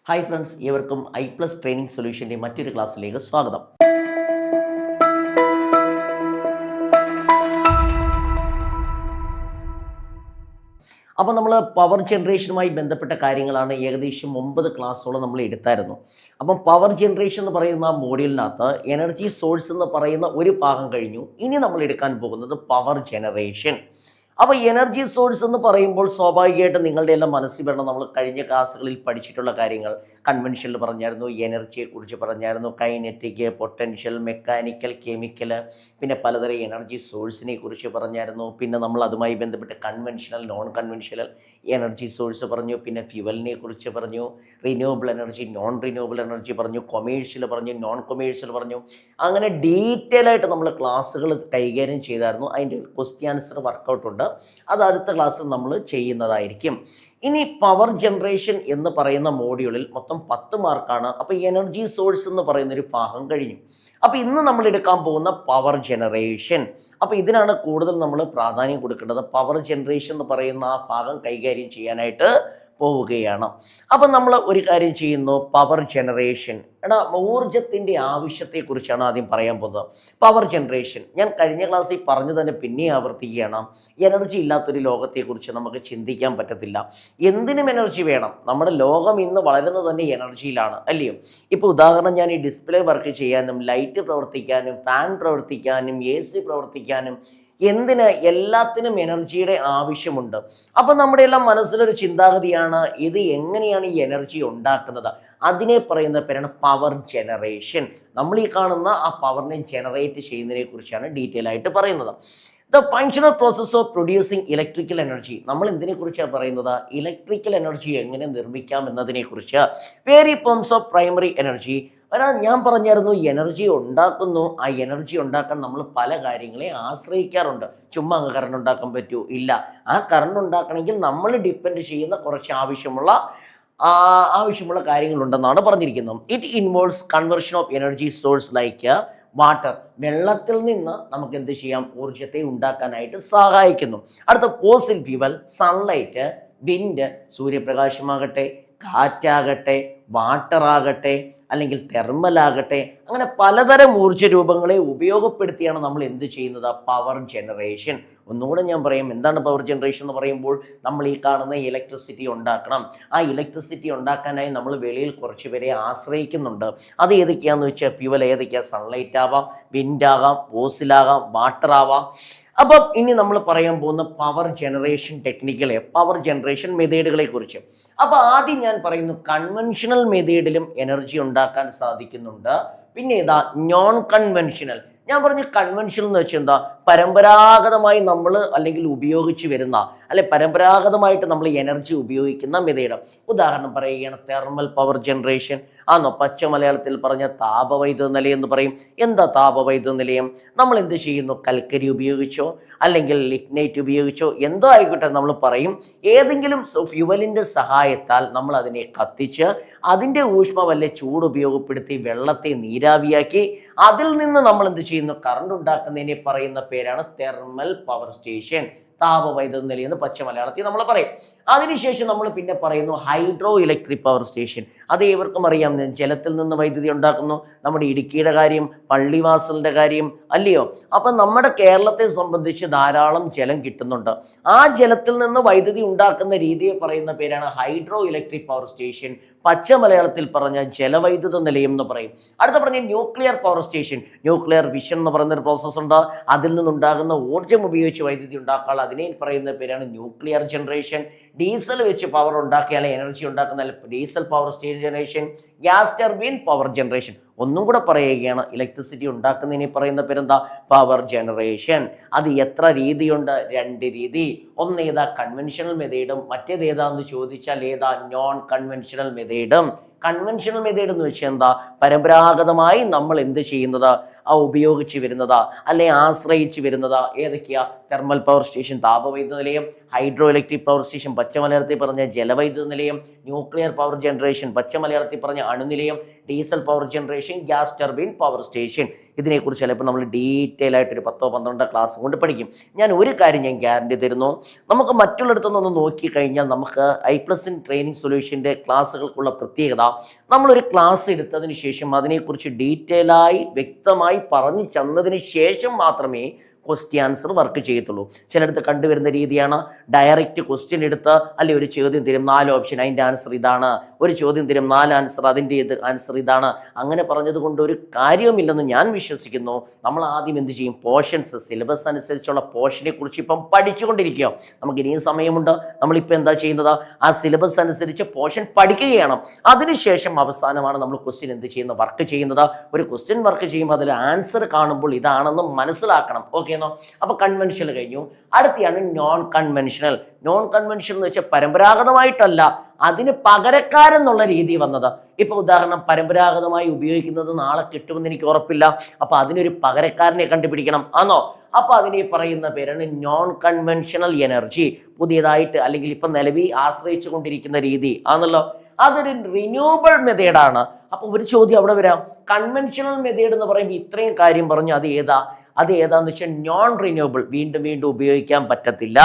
Hi friends, ഏവർക്കും I+ training സൊല്യൂഷൻ്റെ മറ്റൊരു ക്ലാസ്സിലേക്ക് സ്വാഗതം. അപ്പോൾ നമ്മൾ പവർ ജനറേഷനുമായി ബന്ധപ്പെട്ട കാര്യങ്ങളാണ് ഏകദേശം 9 ക്ലാസ്സോളം നമ്മൾ എടുത്തായിരുന്നു. അപ്പം പവർ ജനറേഷൻ എന്ന് പറയുന്ന മോഡ്യൂളിനകത്ത് എനർജി സോഴ്സ് എന്ന് പറയുന്ന ഒരു ഭാഗം കഴിഞ്ഞു. ഇനി നമ്മൾ എടുക്കാൻ പോകുന്നത് പവർ ജനറേഷൻ. അപ്പോൾ എനർജി സോഴ്സ് എന്ന് പറയുമ്പോൾ സ്വാഭാവികമായിട്ടും നിങ്ങളുടെ എല്ലാം മനസ്സിൽ വരണം, നമ്മൾ കഴിഞ്ഞ ക്ലാസ്സുകളിൽ പഠിച്ചിട്ടുള്ള കാര്യങ്ങൾ. കൺവെൻഷനിൽ പറഞ്ഞായിരുന്നു, എനർജിയെക്കുറിച്ച് പറഞ്ഞായിരുന്നു, കൈനറ്റിക്, പൊട്ടൻഷ്യൽ, മെക്കാനിക്കൽ, കെമിക്കൽ, പിന്നെ പലതരം എനർജി സോഴ്സിനെ കുറിച്ച് പറഞ്ഞായിരുന്നു. പിന്നെ നമ്മൾ അതുമായി ബന്ധപ്പെട്ട് conventional, non conventional energy source പറഞ്ഞു, പിന്നെ ഫ്യുവലിനെ കുറിച്ച് പറഞ്ഞു, renewable energy, non renewable energy പറഞ്ഞു, കൊമേഴ്ഷ്യൽ പറഞ്ഞു, നോൺ കൊമേഴ്ഷ്യൽ പറഞ്ഞു. അങ്ങനെ ഡീറ്റെയിൽ ആയിട്ട് നമ്മൾ ക്ലാസ്സുകൾ കൈകാര്യം ചെയ്തായിരുന്നു. അതിൻ്റെ ക്വസ്റ്റ്യൻ ആൻസർ വർക്കൗട്ട് ഉണ്ട്, അത് അടുത്ത ക്ലാസ്സിൽ നമ്മൾ ചെയ്യുന്നതായിരിക്കും. ഇനി പവർ ജനറേഷൻ എന്ന് പറയുന്ന മോഡ്യൂളിൽ മൊത്തം 10 മാർക്കാണ്. അപ്പോൾ എനർജി സോഴ്സ് എന്ന് പറയുന്നൊരു ഭാഗം കഴിഞ്ഞു. അപ്പോൾ ഇന്ന് നമ്മൾ എടുക്കാൻ പോകുന്ന പവർ ജനറേഷൻ. അപ്പോൾ ഇതിനാണ് കൂടുതൽ നമ്മൾ പ്രാധാന്യം കൊടുക്കേണ്ടത്. പവർ ജനറേഷൻ എന്ന് പറയുന്ന ആ ഭാഗം കൈകാര്യം ചെയ്യാനായിട്ട് പോവുകയാണ്. അപ്പം നമ്മൾ ഒരു കാര്യം ചെയ്യുന്നു, പവർ ജനറേഷൻ. ഊർജത്തിൻ്റെ ആവശ്യത്തെക്കുറിച്ചാണ് ആദ്യം പറയാൻ പോകുന്നത്. പവർ ജനറേഷൻ ഞാൻ കഴിഞ്ഞ ക്ലാസ്സിൽ പറഞ്ഞു തന്നെ പിന്നെ ആവർത്തിക്കുകയാണ്. എനർജി ഇല്ലാത്തൊരു ലോകത്തെക്കുറിച്ച് നമുക്ക് ചിന്തിക്കാൻ പറ്റത്തില്ല. എന്തിനും എനർജി വേണം. നമ്മുടെ ലോകം ഇന്ന് വളരുന്നത് തന്നെ എനർജിയിലാണ്, അല്ലയോ? ഇപ്പോൾ ഉദാഹരണം, ഞാൻ ഈ ഡിസ്പ്ലേ വർക്ക് ചെയ്യാനും ലൈറ്റ് പ്രവർത്തിക്കാനും ഫാൻ പ്രവർത്തിക്കാനും AC പ്രവർത്തിക്കാനും എന്തിന്, എല്ലാത്തിനും എനർജിയുടെ ആവശ്യമുണ്ട്. അപ്പം നമ്മുടെ എല്ലാം മനസ്സിലൊരു ചിന്താഗതിയാണ്, ഇത് എങ്ങനെയാണ് ഈ എനർജി ഉണ്ടാക്കുന്നത്? അതിനെ പറയുന്ന പേരാണ് പവർ ജനറേഷൻ. നമ്മൾ ഈ കാണുന്ന ആ പവറിനെ ജനറേറ്റ് ചെയ്യുന്നതിനെ കുറിച്ചാണ് ഡീറ്റെയിൽ ആയിട്ട് പറയുന്നത്. The functional process of producing electrical energy. നമ്മൾ എന്തിനെ കുറിച്ചാണ് പറയുന്നത്? ഇലക്ട്രിക്കൽ എനർജി എങ്ങനെ നിർമ്മിക്കാം എന്നതിനെ കുറിച്ച്. Various forms of primary energy. ഞാൻ പറഞ്ഞായിരുന്നു, എനർജി ഉണ്ടാക്കുന്നു. ആ എനർജി ഉണ്ടാക്കാൻ നമ്മൾ പല കാര്യങ്ങളെ ആശ്രയിക്കാറുണ്ട്. ചുമ്മാ അങ്ങ് കറണ്ട് ഉണ്ടാക്കാൻ പറ്റൂ? ഇല്ല. ആ കറണ്ട് ഉണ്ടാക്കണമെങ്കിൽ നമ്മൾ ഡിപ്പെൻഡ് ചെയ്യുന്ന കുറച്ച് ആവശ്യമുള്ള കാര്യങ്ങളുണ്ടെന്നാണ് പറഞ്ഞിരിക്കുന്നത്. It involves conversion of energy source like water. വെള്ളത്തിൽ നിന്ന് നമുക്ക് എന്ത് ചെയ്യാം? ഊർജത്തെ ഉണ്ടാക്കാനായിട്ട് സഹായിക്കുന്നു. അടുത്ത ഫോസിൽ ഫ്യൂവൽ, സൺലൈറ്റ്, വിൻഡ്, സൂര്യപ്രകാശമാകട്ടെ, കാറ്റാകട്ടെ, വാട്ടർ ആകട്ടെ, അല്ലെങ്കിൽ തെർമലാകട്ടെ, അങ്ങനെ പലതരം ഊർജ്ജ രൂപങ്ങളെ ഉപയോഗപ്പെടുത്തിയാണ് നമ്മൾ എന്ത് ചെയ്യുന്നത്? Power generation. ഒന്നുകൂടെ ഞാൻ പറയും, എന്താണ് പവർ ജനറേഷൻ എന്ന് പറയുമ്പോൾ? നമ്മൾ ഈ കാണുന്ന ഇലക്ട്രിസിറ്റി ഉണ്ടാക്കണം. ആ ഇലക്ട്രിസിറ്റി ഉണ്ടാക്കാനായി നമ്മൾ വെളിയിൽ കുറച്ച് പേരെ ആശ്രയിക്കുന്നുണ്ട്. അത് ഏതൊക്കെയാണെന്ന് വെച്ചാൽ, ഫ്യൂവൽ ഏതൊക്കെയാണ്? സൺലൈറ്റ് ആവാം, വിൻഡ് ആകാം, ഫോസിലാകാം, വാട്ടർ ആവാം. അപ്പം ഇനി നമ്മൾ പറയാൻ പോകുന്ന പവർ ജനറേഷൻ ടെക്നിക്കുകളെ, പവർ ജനറേഷൻ മെത്തേഡുകളെ കുറിച്ച്. അപ്പോൾ ആദ്യം ഞാൻ പറയുന്നു, കൺവെൻഷണൽ മെത്തേഡിലും എനർജി ഉണ്ടാക്കാൻ സാധിക്കുന്നുണ്ട്. പിന്നെ ഏതാ? Non conventional. ഞാൻ പറഞ്ഞ കൺവെൻഷണൽ എന്ന് വെച്ചാൽ എന്താ? പരമ്പരാഗതമായി നമ്മൾ അല്ലെങ്കിൽ ഉപയോഗിച്ച് വരുന്ന, അല്ലെ പരമ്പരാഗതമായിട്ട് നമ്മൾ എനർജി ഉപയോഗിക്കുന്ന മെത്തേഡ്. ഉദാഹരണം പറയുകയാണ്, തെർമൽ പവർ ജനറേഷൻ ആണോ? പച്ച മലയാളത്തിൽ പറഞ്ഞ താപവൈദ്യുത നിലയം എന്ന് പറയും. എന്താ താപവൈദ്യുത നിലയം? നമ്മൾ എന്ത് ചെയ്യുന്നു? കൽക്കരി ഉപയോഗിച്ചോ അല്ലെങ്കിൽ ലിഗ്നൈറ്റ് ഉപയോഗിച്ചോ എന്തോ ആയിക്കോട്ടെ, നമ്മൾ പറയും ഏതെങ്കിലും ഫ്യുവലിൻ്റെ സഹായത്താൽ നമ്മൾ അതിനെ കത്തിച്ച് അതിൻ്റെ ഊഷ്മവല്ല ചൂട് ഉപയോഗപ്പെടുത്തി വെള്ളത്തെ നീരാവിയാക്കി അതിൽ നിന്ന് നമ്മൾ എന്ത് ചെയ്യുന്നു? കറണ്ട് ഉണ്ടാക്കുന്നതിനെ പറയുന്ന പേരാണ് തെർമൽ പവർ സ്റ്റേഷൻ. താപവൈദ്യുത നിലയം എന്ന് പച്ച മലയാളത്തിൽ നമ്മൾ പറയും. അതിനുശേഷം നമ്മൾ പിന്നെ പറയുന്നു ഹൈഡ്രോ ഇലക്ട്രിക് പവർ സ്റ്റേഷൻ. അത് ഏവർക്കും അറിയാം, ജലത്തിൽ നിന്ന് വൈദ്യുതി ഉണ്ടാക്കുന്നു. നമ്മുടെ ഇടുക്കിയുടെ കാര്യം, പള്ളിവാസലിൻ്റെ കാര്യം, അല്ലയോ? അപ്പം നമ്മുടെ കേരളത്തെ സംബന്ധിച്ച് ധാരാളം ജലം കിട്ടുന്നുണ്ട്. ആ ജലത്തിൽ നിന്ന് വൈദ്യുതി ഉണ്ടാക്കുന്ന രീതിയെ പറയുന്ന പേരാണ് ഹൈഡ്രോ ഇലക്ട്രിക് പവർ സ്റ്റേഷൻ. പച്ച മലയാളത്തിൽ പറഞ്ഞ ജലവൈദ്യുത നിലയം എന്ന് പറയും. അടുത്ത പറഞ്ഞ nuclear power station. Nuclear vision എന്ന് പറയുന്നൊരു പ്രോസസ്സ് ഉണ്ട്. അതിൽ നിന്നുണ്ടാകുന്ന ഊർജ്ജം ഉപയോഗിച്ച് വൈദ്യുതി ഉണ്ടാക്കാൻ അതിനെ പറയുന്ന പേരാണ് ന്യൂക്ലിയർ ജനറേഷൻ. ഡീസൽ വെച്ച് പവർ ഉണ്ടാക്കിയാൽ എനർജി ഉണ്ടാക്കുന്ന diesel power generation. Gas turbine power generation. ഒന്നും കൂടെ പറയുകയാണ്, ഇലക്ട്രിസിറ്റി ഉണ്ടാക്കുന്നതിനെ പറയുന്ന പേരെന്താ? Power generation. അത് എത്ര രീതിയുണ്ട്? 2 രീതി. ഒന്ന് ഏതാ? കൺവെൻഷണൽ മെത്തേഡും മറ്റേത് ഏതാന്ന് ചോദിച്ചാൽ ഏതാ? നോൺ കൺവെൻഷണൽ മെത്തേഡും. കൺവെൻഷണൽ മെത്തേഡ് എന്ന് വെച്ചാൽ എന്താ? പരമ്പരാഗതമായി നമ്മൾ എന്ത് ചെയ്യുന്നത്? ഉപയോഗിച്ച് വരുന്നതാ, അല്ലെ ആശ്രയിച്ച് വരുന്നതാ? ഏതൊക്കെയാ? തെർമൽ പവർ സ്റ്റേഷൻ, താപവൈദ്യുത നിലയം, ഹൈഡ്രോ ഇലക്ട്രിക് പവർ സ്റ്റേഷൻ, പച്ച മലയാളത്തിൽ പറഞ്ഞ ജലവൈദ്യുത നിലയം, ന്യൂക്ലിയർ പവർ ജനറേഷൻ, പച്ച മലയാളത്തിൽ പറഞ്ഞ അണുനിലയം, diesel power generation, gas turbine power station. ഇതിനെക്കുറിച്ച് ചിലപ്പോൾ നമ്മൾ ഡീറ്റെയിൽ ആയിട്ട് ഒരു 10-12 ക്ലാസ് കൊണ്ട് പഠിക്കും. ഞാൻ ഒരു കാര്യം ഞാൻ ഗ്യാരണ്ടി തരുന്നു, നമുക്ക് മറ്റുള്ളിടത്തുനിന്ന് നോക്കിക്കഴിഞ്ഞാൽ നമുക്ക് ഐ+ഇൻ ട്രെയിനിങ് സൊല്യൂഷൻ്റെ ക്ലാസ്സുകൾക്കുള്ള പ്രത്യേകത, നമ്മളൊരു ക്ലാസ് എടുത്തതിന് ശേഷം അതിനെക്കുറിച്ച് ഡീറ്റെയിലായി വ്യക്തമായി പറഞ്ഞു തന്നതിന് ശേഷം മാത്രമേ ക്വസ്റ്റ്യൻ ആൻസർ വർക്ക് ചെയ്യത്തുള്ളൂ. ചിലടത്ത് കണ്ടുവരുന്ന രീതിയാണ് ഡയറക്റ്റ് ക്വസ്റ്റ്യൻ എടുത്ത് അല്ലെ ഒരു ചോദ്യം തരും 4 ഓപ്ഷൻ, അതിൻ്റെ ആൻസർ ഇതാണ്, ഒരു ചോദ്യം തരും 4 ആൻസർ, അതിൻ്റെ ആൻസർ ഇതാണ്. അങ്ങനെ പറഞ്ഞത് കൊണ്ട് ഒരു കാര്യവുമില്ലെന്ന് ഞാൻ വിശ്വസിക്കുന്നു. നമ്മൾ ആദ്യം എന്ത് ചെയ്യും, പോർഷൻസ് സിലബസ് അനുസരിച്ചുള്ള പോർഷനെ കുറിച്ച് ഇപ്പം പഠിച്ചുകൊണ്ടിരിക്കുക. നമുക്ക് ഇനിയും സമയമുണ്ട്. നമ്മളിപ്പോൾ എന്താ ചെയ്യുന്നത്, ആ സിലബസ് അനുസരിച്ച് പോർഷൻ പഠിക്കുകയാണ്. അതിനുശേഷം അവസാനമാണ് നമ്മൾ ക്വസ്റ്റ്യൻ എന്ത് ചെയ്യുന്നത്, വർക്ക് ചെയ്യുന്നത്. ഒരു ക്വസ്റ്റ്യൻ വർക്ക് ചെയ്യുമ്പോൾ അതിൽ ആൻസർ കാണുമ്പോൾ ഇതാണെന്ന് മനസ്സിലാക്കണം. ഓക്കെ എന്നോ? അപ്പൊ കൺവെൻഷണൽ കഴിഞ്ഞു. അടുത്താണ് നോൺ കൺവെൻഷണൽ. നോൺ കൺവെൻഷണൽ എന്ന് വെച്ചാൽ പരമ്പരാഗതമായിട്ടല്ല, അതിന് പകരക്കാരെന്നുള്ള രീതി വന്നത്. ഇപ്പൊ ഉദാഹരണം, പരമ്പരാഗതമായി ഉപയോഗിക്കുന്നത് നാളെ കിട്ടുമെന്ന് എനിക്ക് ഉറപ്പില്ല, അപ്പൊ അതിനൊരു പകരക്കാരനെ കണ്ടുപിടിക്കണം ആണോ? അപ്പൊ അതിനെ പറയുന്ന പേരാണ് നോൺ കൺവെൻഷണൽ എനർജി. പുതിയതായിട്ട് അല്ലെങ്കിൽ ഇപ്പൊ നിലവിൽ ആശ്രയിച്ചു കൊണ്ടിരിക്കുന്ന രീതി ആണല്ലോ, അതൊരു റിന്യൂവബിൾ മെത്തേഡാണ്. അപ്പൊ ഒരു ചോദ്യം അവിടെ വരാം, കൺവെൻഷണൽ മെത്തേഡ് എന്ന് പറയുമ്പോൾ ഇത്രയും കാര്യം പറഞ്ഞു, അത് ഏതാന്ന് വെച്ചാൽ നോൺ റിന്യൂവബിൾ, വീണ്ടും വീണ്ടും ഉപയോഗിക്കാൻ പറ്റത്തില്ല.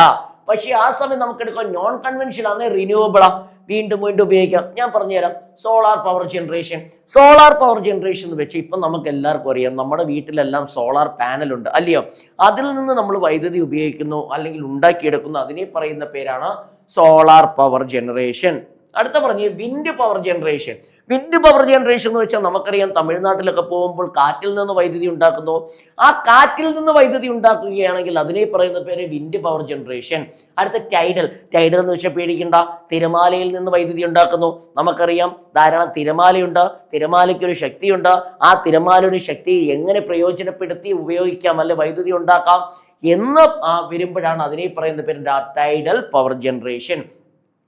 പക്ഷേ ആ സമയം നമുക്ക് എടുക്കാം നോൺ കൺവെൻഷനൽ ആണ്, റിന്യൂവബിളാ, വീണ്ടും വീണ്ടും ഉപയോഗിക്കാം. ഞാൻ പറഞ്ഞുതരാം, solar power generation. Solar power generation എന്ന് വെച്ചാൽ ഇപ്പം നമുക്ക് എല്ലാവർക്കും അറിയാം, നമ്മുടെ വീട്ടിലെല്ലാം സോളാർ പാനലുണ്ട് അല്ലയോ? അതിൽ നിന്ന് നമ്മൾ വൈദ്യുതി ഉപയോഗിക്കുന്നു അല്ലെങ്കിൽ ഉണ്ടാക്കിയെടുക്കുന്നു, അതിനെ പറയുന്ന പേരാണ് സോളാർ പവർ ജനറേഷൻ. അടുത്ത പറഞ്ഞ് wind power generation. Wind power generation എന്ന് വെച്ചാൽ നമുക്കറിയാം, തമിഴ്നാട്ടിലൊക്കെ പോകുമ്പോൾ കാറ്റിൽ നിന്ന് വൈദ്യുതി ഉണ്ടാക്കുന്നു. ആ കാറ്റിൽ നിന്ന് വൈദ്യുതി ഉണ്ടാക്കുകയാണെങ്കിൽ അതിനെ പറയുന്ന പേര് വിൻഡ് പവർ ജനറേഷൻ. അടുത്ത ടൈഡൽ. ടൈഡൽ എന്ന് വെച്ചാൽ പേടിക്കണ്ട, തിരമാലയിൽ നിന്ന് വൈദ്യുതി ഉണ്ടാക്കുന്നു. നമുക്കറിയാം ധാരാളം തിരമാലയുണ്ട്, തിരമാലയ്ക്കൊരു ശക്തിയുണ്ട്. ആ തിരമാലയുടെ ശക്തി എങ്ങനെ പ്രയോജനപ്പെടുത്തി ഉപയോഗിക്കാം, അല്ലെ വൈദ്യുതി ഉണ്ടാക്കാം എന്ന് വരുമ്പോഴാണ് അതിനെ പറയുന്ന പേര് ടൈഡൽ പവർ ജനറേഷൻ.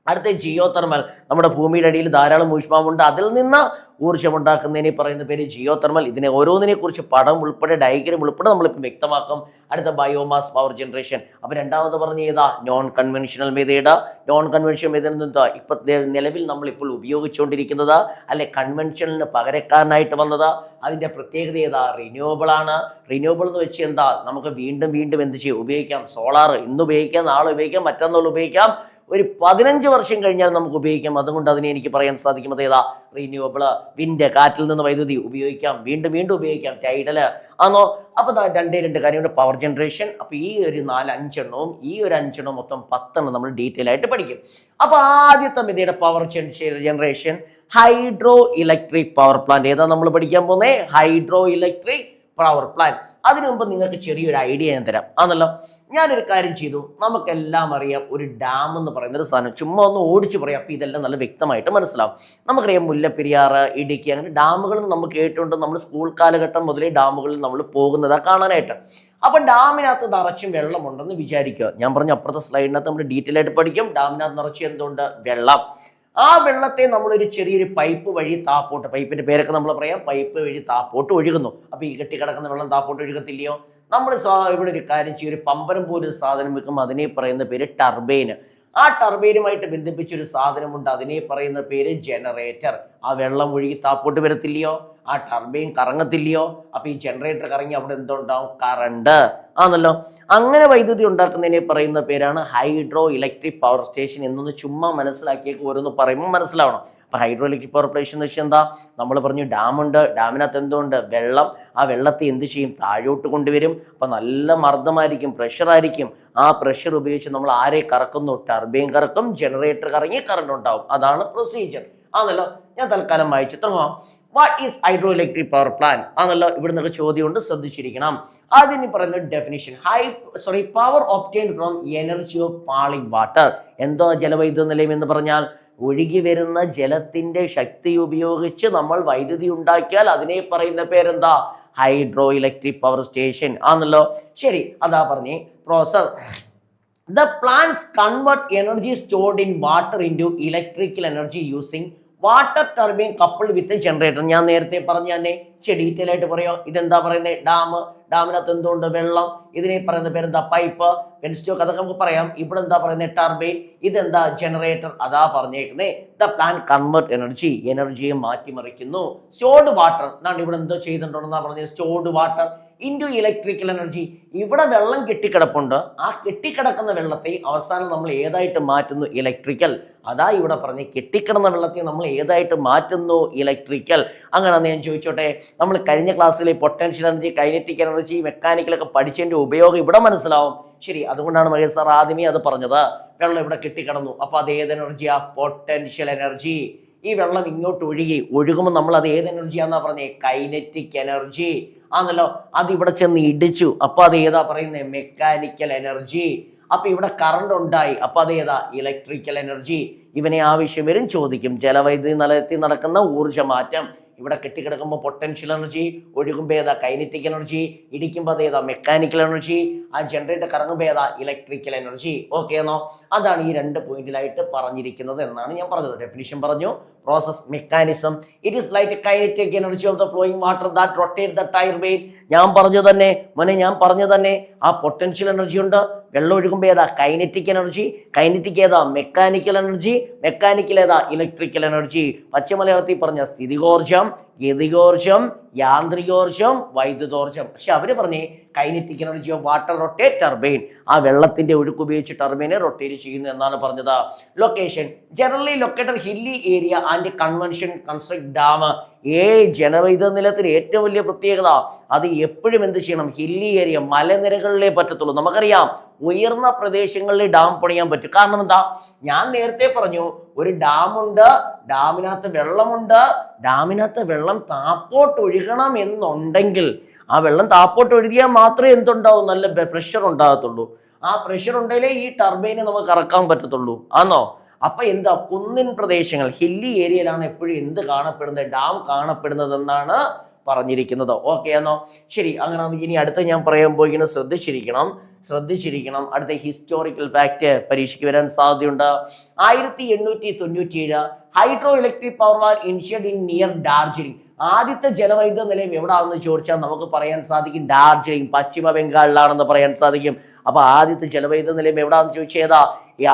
അടുത്ത ജിയോ തെർമൽ. നമ്മുടെ ഭൂമിയുടെ അടിയിൽ ധാരാളം ഊഷ്മാവുണ്ട്, അതിൽ നിന്ന് ഊർജ്ജം ഉണ്ടാക്കുന്നതിനെ പറയുന്ന പേര് ജിയോ തെർമൽ. ഇതിനെ ഓരോന്നിനെ കുറിച്ച് പടം ഉൾപ്പെടെ ഡയഗ്രം ഉൾപ്പെടെ നമ്മളിപ്പോൾ വ്യക്തമാക്കും. അടുത്ത ബയോമാസ് പവർ ജനറേഷൻ. അപ്പൊ രണ്ടാമത് പറഞ്ഞ ഏതാ, non conventional method. Non conventional method എന്താ, ഇപ്പൊ നിലവിൽ നമ്മളിപ്പോൾ ഉപയോഗിച്ചുകൊണ്ടിരിക്കുന്നത് അല്ലെ കൺവെൻഷണലിന് പകരക്കാരനായിട്ട് വന്നത്. അതിന്റെ പ്രത്യേകത ഏതാ, റിന്യൂവബിൾ ആണ്. റിന്യൂവബിൾ എന്ന് വെച്ചാൽ എന്താ, നമുക്ക് വീണ്ടും വീണ്ടും എന്ത് ചെയ്യും, ഉപയോഗിക്കാം. സോളാർ ഇന്ന് ഉപയോഗിക്കാം, നാളെ ഉപയോഗിക്കാം, മറ്റന്നാൾ ഉപയോഗിക്കാം, ഒരു 15 വർഷം കഴിഞ്ഞാൽ നമുക്ക് ഉപയോഗിക്കാം. അതുകൊണ്ട് അതിനെ എനിക്ക് പറയാൻ സാധിക്കും അത് ഏതാ, റിന്യൂവബിള്. വിൻഡ്, കാറ്റിൽ നിന്ന് വൈദ്യുതി ഉപയോഗിക്കാം, വീണ്ടും വീണ്ടും ഉപയോഗിക്കാം. ടൈഡല് ആണോ? അപ്പൊ രണ്ട് കാര്യമുണ്ട്, പവർ ജനറേഷൻ. അപ്പൊ ഈ ഒരു 4-5 എണ്ണവും ഈ ഒരു 5 എണ്ണവും മൊത്തം 10 എണ്ണം നമ്മൾ ഡീറ്റെയിൽ ആയിട്ട് പഠിക്കും. അപ്പൊ ആദ്യത്തെ method power generation, hydro electric power plant. ഏതാ നമ്മൾ പഠിക്കാൻ പോകുന്നത്, ഹൈഡ്രോ ഇലക്ട്രിക് പവർ പ്ലാന്റ്. അതിനു മുമ്പ് നിങ്ങൾക്ക് ചെറിയൊരു ഐഡിയ ഞാൻ തരാം ആണല്ലോ. ഞാനൊരു കാര്യം ചെയ്തു, നമുക്കെല്ലാം അറിയാം ഒരു ഡാം എന്ന് പറയുന്ന ഒരു സാധനം, ചുമ്മാ ഒന്ന് ഓടിച്ചു പറയാം, അപ്പൊ ഇതെല്ലാം നല്ല വ്യക്തമായിട്ട് മനസ്സിലാവും. നമുക്കറിയാം മുല്ലപ്പെരിയാർ, ഇടുക്കി, അങ്ങനെ ഡാമുകൾ നമുക്ക് കേട്ടുണ്ട്. നമ്മൾ സ്കൂൾ കാലഘട്ടം മുതലേ ഡാമുകളിൽ നമ്മൾ പോകുന്നതാ കാണാനായിട്ട്. അപ്പൊ ഡാമിനകത്ത് നിറച്ചും വെള്ളമുണ്ടെന്ന് വിചാരിക്കുക. ഞാൻ പറഞ്ഞ അപ്പുറത്തെ സ്ലൈഡിനകത്ത് നമ്മൾ ഡീറ്റെയിൽ ആയിട്ട് പഠിക്കും. ഡാമിനകത്ത് നിറച്ച് എന്തുകൊണ്ട്, വെള്ളം. ആ വെള്ളത്തെ നമ്മളൊരു ചെറിയൊരു പൈപ്പ് വഴി താപ്പോട്ട്, പൈപ്പിന്റെ പേരൊക്കെ നമ്മൾ പറയാം, പൈപ്പ് വഴി താപ്പോട്ട് ഒഴുകുന്നു. അപ്പൊ ഈ കെട്ടിക്കിടക്കുന്ന വെള്ളം താപ്പോട്ട് ഒഴുകത്തില്ലയോ? നമ്മൾ ഇവിടെ ഒരു കാര്യം ചെയ്യും, ഒരു പമ്പരം പോലൊരു സാധനം വെക്കും, അതിനെ പറയുന്ന പേര് ടർബൈന്. ആ ടർബൈനുമായിട്ട് ബന്ധിപ്പിച്ചൊരു സാധനമുണ്ട്, അതിനെ പറയുന്ന പേര് ജനറേറ്റർ. ആ വെള്ളം ഒഴുകി താപ്പോട്ട് വരത്തില്ലയോ? ആ ടർബൈൻ കറങ്ങത്തില്ലയോ? അപ്പൊ ഈ ജനറേറ്റർ കറങ്ങി അവിടെ എന്തുണ്ടാവും, കറണ്ട് ആണല്ലോ. അങ്ങനെ വൈദ്യുതി ഉണ്ടാക്കുന്നതിനെ പറയുന്ന പേരാണ് ഹൈഡ്രോ ഇലക്ട്രിക് പവർ സ്റ്റേഷൻ. എന്നൊന്ന് ചുമ്മാ മനസ്സിലാക്കിയേക്ക് ഓരോന്ന് പറയുമ്പോൾ മനസ്സിലാവണം. അപ്പൊ ഹൈഡ്രോ ഇലക്ട്രിക് പവർ സ്റ്റേഷൻ എന്ന് വെച്ചാൽ എന്താ, നമ്മൾ പറഞ്ഞു ഡാമുണ്ട്, ഡാമിനകത്ത് എന്തുകൊണ്ട്, വെള്ളം. ആ വെള്ളത്തെ എന്ത് ചെയ്യും, താഴോട്ട് കൊണ്ടുവരും. അപ്പൊ നല്ല മർദ്ദമായിരിക്കും, പ്രഷർ ആയിരിക്കും. ആ പ്രഷർ ഉപയോഗിച്ച് നമ്മൾ ആരെ കറക്കുന്നു, ടർബൈൻ കറക്കും, ജനറേറ്റർ കറങ്ങി കറണ്ട് ഉണ്ടാവും. അതാണ് പ്രൊസീജിയർ ആണല്ലോ. ഞാൻ തൽക്കാലം വായിച്ചു തുടങ്ങാം. What is hydro electric power plant ആണല്ലോ. ഇവിടെ നിന്നൊക്കെ ചോദ്യമുണ്ട്, ശ്രദ്ധിച്ചിരിക്കണം. ആദ്യം പറയുന്ന definition, power obtained from energy of falling water. എന്തോ ജലവൈദ്യുത നിലയം എന്ന് പറഞ്ഞാൽ ഒഴുകി വരുന്ന ജലത്തിന്റെ ശക്തി ഉപയോഗിച്ച് നമ്മൾ വൈദ്യുതി ഉണ്ടാക്കിയാൽ അതിനെ പറയുന്ന പേരെന്താ, ഹൈഡ്രോ ഇലക്ട്രിക് പവർ സ്റ്റേഷൻ ആണല്ലോ. ശരി, അതാ പറഞ്ഞേ process. The plants convert energy stored in water into electrical energy using water turbine coupled with a generator. ഞാൻ നേരത്തെ പറഞ്ഞു തന്നെ ഡീറ്റെയിൽ ആയിട്ട് പറയാം. ഇതെന്താ പറയുന്നത്, ഡാമിനകത്ത് എന്തുകൊണ്ട് വെള്ളം, ഇതിനെ പറയുന്ന പേരെന്താ പൈപ്പ്, പെൻസ്റ്റോക്ക്, അതൊക്കെ നമുക്ക് പറയാം. ഇവിടെ എന്താ പറയുന്നത് ടർബൈൻ, ഇതെന്താ ജനറേറ്റർ, അതാ പറഞ്ഞേക്കുന്നത്. ദ പ്ലാന്റ് കൺവേർട്ട് എനർജിയെ മാറ്റിമറിക്കുന്നു. സ്റ്റോർഡ് വാട്ടർ, എന്നാണ് ഇവിടെ എന്തോ ചെയ്തിട്ടുണ്ടെന്നാ പറഞ്ഞത്, stored water into electrical energy. ഇവിടെ വെള്ളം കെട്ടിക്കിടപ്പുണ്ട്, ആ കെട്ടിക്കിടക്കുന്ന വെള്ളത്തെ അവസാനം നമ്മൾ ഏതായിട്ട് മാറ്റുന്നു, ഇലക്ട്രിക്കൽ. അതാ ഇവിടെ പറഞ്ഞ് കെട്ടിക്കിടന്ന വെള്ളത്തെ നമ്മൾ ഏതായിട്ട് മാറ്റുന്നു, ഇലക്ട്രിക്കൽ. അങ്ങനെ ഞാൻ ചോദിച്ചോട്ടെ, നമ്മൾ കഴിഞ്ഞ ക്ലാസ്സിലെ പൊട്ടൻഷ്യൽ എനർജി, കൈനറ്റിക് എനർജി, മെക്കാനിക്കലൊക്കെ പഠിച്ചതിൻ്റെ ഉപയോഗം ഇവിടെ മനസ്സിലാവും. ശരി, അതുകൊണ്ടാണ് മഹേഷ് സാർ ആദ്യമേ അത് പറഞ്ഞത്. വെള്ളം ഇവിടെ കെട്ടിക്കിടന്നു, അപ്പൊ അത് ഏത് എനർജിയാ, പൊട്ടൻഷ്യൽ എനർജി. ഈ വെള്ളം ഇങ്ങോട്ട് ഒഴുകുമ്പോൾ നമ്മൾ അത് ഏത് എനർജിയാന്നാ പറഞ്ഞേ, കൈനറ്റിക് എനർജി ആണല്ലോ. അത് ഇവിടെ ചെന്ന് ഇടിച്ചു, അപ്പൊ അത് ഏതാ പറയുന്നത്, മെക്കാനിക്കൽ എനർജി. അപ്പൊ ഇവിടെ കറണ്ട് ഉണ്ടായി, അപ്പൊ അത് ഏതാ, ഇലക്ട്രിക്കൽ എനർജി. ഇവനെ ആവശ്യം വരും, ചോദിക്കും. ജലവൈദ്യുതി നിലയത്തിൽ നടക്കുന്ന ഊർജ്ജമാറ്റം. ഇവിടെ കെട്ടിക്കിടക്കുമ്പോൾ പൊട്ടൻഷ്യൽ എനർജി, ഒഴുകുമ്പോൾ ഏതാ, കൈനറ്റിക് എനർജി, ഇടിക്കുമ്പോൾ അത് ഏതാ, മെക്കാനിക്കൽ എനർജി, ആ ജനറേറ്റർ കറങ്ങുമ്പോൾ ഏതാ, ഇലക്ട്രിക്കൽ എനർജി. ഓക്കെ എന്നോ? അതാണ് ഈ 2 പോയിന്റിലായിട്ട് പറഞ്ഞിരിക്കുന്നത് എന്നാണ് ഞാൻ പറഞ്ഞത്. ഡെഫിനിഷൻ പറഞ്ഞു. Process mechanism, it is like kinetic energy of the flowing water that rotate the turbine. ഞാൻ പറഞ്ഞു തന്നെ ആ പൊട്ടൻഷ്യൽ എനർജി ഉണ്ട്. വെള്ളം ഒഴുകുമ്പോൾ ഏതാ, കൈനറ്റിക് എനർജി, കൈനറ്റിക് ഏതാ, മെക്കാനിക്കൽ എനർജി, മെക്കാനിക്കൽ ഏതാ, ഇലക്ട്രിക്കൽ എനർജി. പച്ചമലയാളത്തിൽ പറഞ്ഞ സ്ഥിതികോർജം, ഗതികോർജം, യാന്ത്രികോർജം, വൈദ്യുതോർജം. പക്ഷെ അവര് പറഞ്ഞേ kinetic energy of water rotate turbine, ആ വെള്ളത്തിന്റെ ഒഴുക്ക് ഉപയോഗിച്ച് ടർബൈനെ റൊട്ടേറ്റ് ചെയ്യുന്നു എന്നാണ് പറഞ്ഞത്. Location generally located hilly area and convention construct dam. ജലവൈദ്യുത നിലയത്തിന് ഏറ്റവും വലിയ പ്രത്യേകത, അത് എപ്പോഴും എന്ത് ചെയ്യണം, ഹില്ലി ഏരിയ, മലനിരകളിലേ പറ്റത്തുള്ളൂ. നമുക്കറിയാം ഉയർന്ന പ്രദേശങ്ങളിൽ ഡാം പണിയാൻ പറ്റും. കാരണം എന്താ, ഞാൻ നേരത്തെ പറഞ്ഞു, ഒരു ഡാമുണ്ട്, ഡാമിനകത്ത് വെള്ളമുണ്ട്, ഡാമിനകത്ത് വെള്ളം താപ്പോട്ട് ഒഴുകണം എന്നുണ്ടെങ്കിൽ ആ വെള്ളം താപ്പോട്ട് ഒഴുകിയാൽ മാത്രമേ എന്തുണ്ടാവും, നല്ല പ്രഷർ ഉണ്ടാകത്തുള്ളൂ. ആ പ്രഷർ ഉണ്ടെങ്കിലേ ഈ ടർബൈനെ നമുക്ക് കറക്കാൻ പറ്റത്തുള്ളൂ. ആണോ? അപ്പൊ എന്താ, കുന്നിൻ പ്രദേശങ്ങൾ, ഹില്ലി ഏരിയയിലാണ് എപ്പോഴും എന്ത് കാണപ്പെടുന്നത്, ഡാം കാണപ്പെടുന്നത് എന്നാണ് പറഞ്ഞിരിക്കുന്നത്. ഓക്കെ ആണോ? ശരി, അങ്ങനെ ഇനി അടുത്ത ഞാൻ പറയാൻ പോയിക്കുന്നത് ശ്രദ്ധിച്ചിരിക്കണം. അടുത്ത ഹിസ്റ്റോറിക്കൽ ഫാക്ട് പരീക്ഷയ്ക്ക് വരാൻ സാധ്യതയുണ്ട്. 1897 hydro electric power plant initiated in near Darjeeling. ആദ്യത്തെ ജലവൈദ്യുത നിലയം എവിടാണെന്ന് ചോദിച്ചാൽ നമുക്ക് പറയാൻ സാധിക്കും, ഡാർജിലിംഗ്, പശ്ചിമ ബംഗാളിലാണെന്ന് പറയാൻ സാധിക്കും. അപ്പൊ ആദ്യത്തെ ജലവൈദ്യുത നിലയം എവിടാന്ന് ചോദിച്ചാൽ ഏതാ,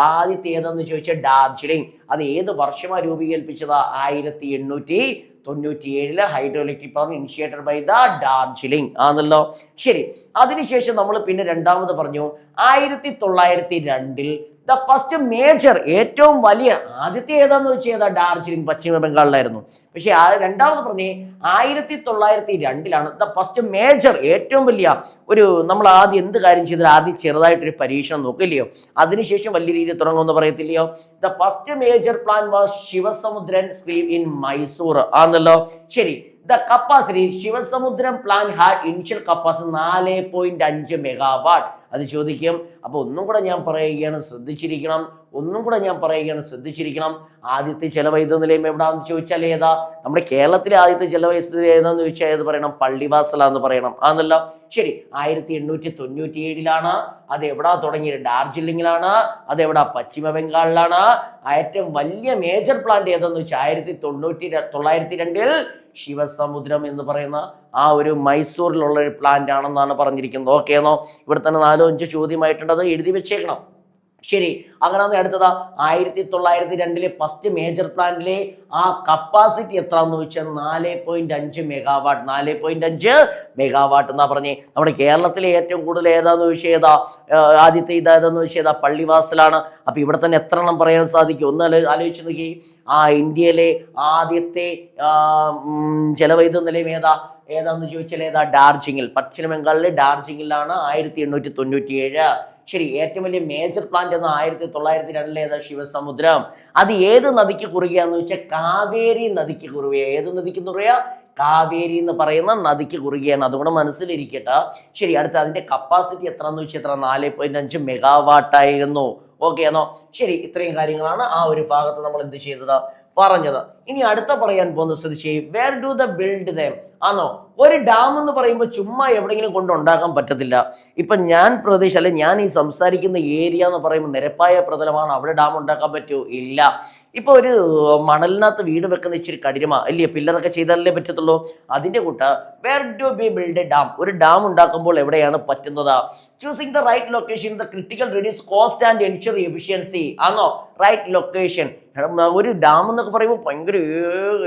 ആദ്യത്തെ ഏതെന്ന് ചോദിച്ചാൽ ഡാർജിലിംഗ്. അത് ഏത് വർഷമാണ് രൂപീകരിപ്പിച്ചത്, 1897 hydro electric power initiated by the Darjeeling ആണല്ലോ. ശരി, അതിനുശേഷം നമ്മൾ പിന്നെ രണ്ടാമത് പറഞ്ഞു 1902 ദ ഫസ്റ്റ് മേജർ, ഏറ്റവും വലിയ, ആദ്യത്തെ ഏതാന്ന് വെച്ചാൽ ഡാർജിലിംഗ്, പശ്ചിമ ബംഗാളിലായിരുന്നു. പക്ഷെ രണ്ടാമത് പറഞ്ഞേ 1902 ദ ഫസ്റ്റ് മേജർ, ഏറ്റവും വലിയ ഒരു, നമ്മൾ ആദ്യം എന്ത് കാര്യം ചെയ്താൽ ആദ്യം ചെറുതായിട്ടൊരു പരീക്ഷണം നോക്കില്ലയോ, അതിനുശേഷം വലിയ രീതിയിൽ തുടങ്ങുമെന്ന് പറയത്തില്ലയോ. The first major plan was Shivasamudram scheme in Mysore ആണല്ലോ. ശരി, the capacity Shivasamudram plan had initial capacity 4.5 megawatt. അത് ചോദിക്കും. അപ്പൊ ഒന്നും കൂടെ ഞാൻ പറയുകയാണ്, ശ്രദ്ധിച്ചിരിക്കണം. ആദ്യത്തെ ജലവൈദ്യുത നിലയം എവിടാന്ന് ചോദിച്ചാൽ ഏതാ, നമ്മുടെ കേരളത്തിലെ ആദ്യത്തെ ജലവൈദ്യുത ഏതാന്ന് ചോദിച്ചാൽ ഏത് പറയണം, പള്ളിവാസലാന്ന് പറയണം ആണല്ലോ. ശരി, 1897 അത് എവിടാ തുടങ്ങിയത്, ഡാർജിലിംഗിലാണ്. അത് എവിടാ, പശ്ചിമ ബംഗാളിലാണ്. ഏറ്റവും വലിയ മേജർ പ്ലാന്റ് ഏതെന്ന് വെച്ചാൽ 1902 ശിവസമുദ്രം എന്ന് പറയുന്ന ആ ഒരു മൈസൂരിലുള്ള ഒരു പ്ലാന്റ് ആണെന്നാണ് പറഞ്ഞിരിക്കുന്നത്. ഓക്കെ എന്നോ? ഇവിടെ തന്നെ 4-5 ചോദ്യമായിട്ടുണ്ട്, അത് എഴുതി വെച്ചേക്കണം. ശരി, അങ്ങനെ അടുത്തതാ 1902 ഫസ്റ്റ് മേജർ പ്ലാന്റിലെ ആ കപ്പാസിറ്റി എത്രയെന്ന് ചോദിച്ചാൽ 4.5 മെഗാവാട്ട്. 4.5 മെഗാവാട്ട് എന്നാ പറഞ്ഞേ. നമ്മുടെ കേരളത്തിലെ ഏറ്റവും കൂടുതൽ ഏതാന്ന് ചോദിച്ചാൽ ഏതാ, ആദ്യത്തെ ഇതാതെന്ന് ചോദിച്ചാൽ ഏതാ, പള്ളിവാസലാണ്. അപ്പൊ ഇവിടെ തന്നെ എത്ര എണ്ണം പറയാൻ സാധിക്കും, ഒന്ന് ആലോചിച്ച് നോക്കി. ഇന്ത്യയിലെ ആദ്യത്തെ ജലവൈദ്യുത നിലയം ഏതാന്ന് ചോദിച്ചാൽ ഏതാ, ഡാർജിലിംഗിൽ, പശ്ചിമ ബംഗാളിലെ ഡാർജിലിംഗിലാണ് 1897. ശരി, ഏറ്റവും വലിയ മേജർ പ്ലാന്റ് എന്ന 1902 ഏതാ, ശിവസമുദ്രം. അത് ഏത് നദിക്ക് കുറുകയാന്ന് വെച്ചാൽ കാവേരി നദിക്ക് കുറുകയ. ഏത് നദിക്ക് കുറുകയാ, കാവേരി എന്ന് പറയുന്ന നദിക്ക് കുറുകയാണ്. അതുകൊണ്ട് മനസ്സിലിരിക്കട്ടെ. ശരി, അടുത്ത അതിന്റെ കപ്പാസിറ്റി എത്രയെന്ന് വെച്ചാൽ എത്ര, 4.5 മെഗാവാട്ട് ആയിരുന്നു. ഓക്കെ ആണോ? ശരി, ഇത്രയും കാര്യങ്ങളാണ് ആ ഒരു ഭാഗത്ത് നമ്മൾ എന്ത് ചെയ്തത്, പറഞ്ഞത്. ഇനി അടുത്ത പറയാൻ പോകുന്ന ശ്രദ്ധിച്ചേ, where do they build dam ആണോ. ഒരു ഡാം എന്ന് പറയുമ്പോൾ ചുമ്മാ എവിടെയെങ്കിലും കൊണ്ട് ഉണ്ടാക്കാൻ പറ്റത്തില്ല. ഇപ്പൊ ഞാൻ ഞാൻ ഈ സംസാരിക്കുന്ന ഏരിയ എന്ന് പറയുമ്പോൾ നിരപ്പായ പ്രതലമാണ്, അവിടെ ഡാം ഉണ്ടാക്കാൻ പറ്റുമോ? ഇല്ല. ഇപ്പൊ ഒരു മണലിനകത്ത് വീട് വെക്കുന്ന ഇച്ചിരി കഠിനമാ അല്ലേ, പില്ലറൊക്കെ ചെയ്താലല്ലേ പറ്റത്തുള്ളൂ. അതിന്റെ കൂട്ട് where to be build a dam, ഒരു ഡാം ഉണ്ടാക്കുമ്പോൾ എവിടെയാണ് പറ്റുന്നത്? Choosing the right location the critical reduce cost and ensure efficiency ആണോ റൈറ്റ് ലൊക്കേഷൻ. ഒരു ഡാം എന്നൊക്കെ പറയുമ്പോൾ ഭയങ്കര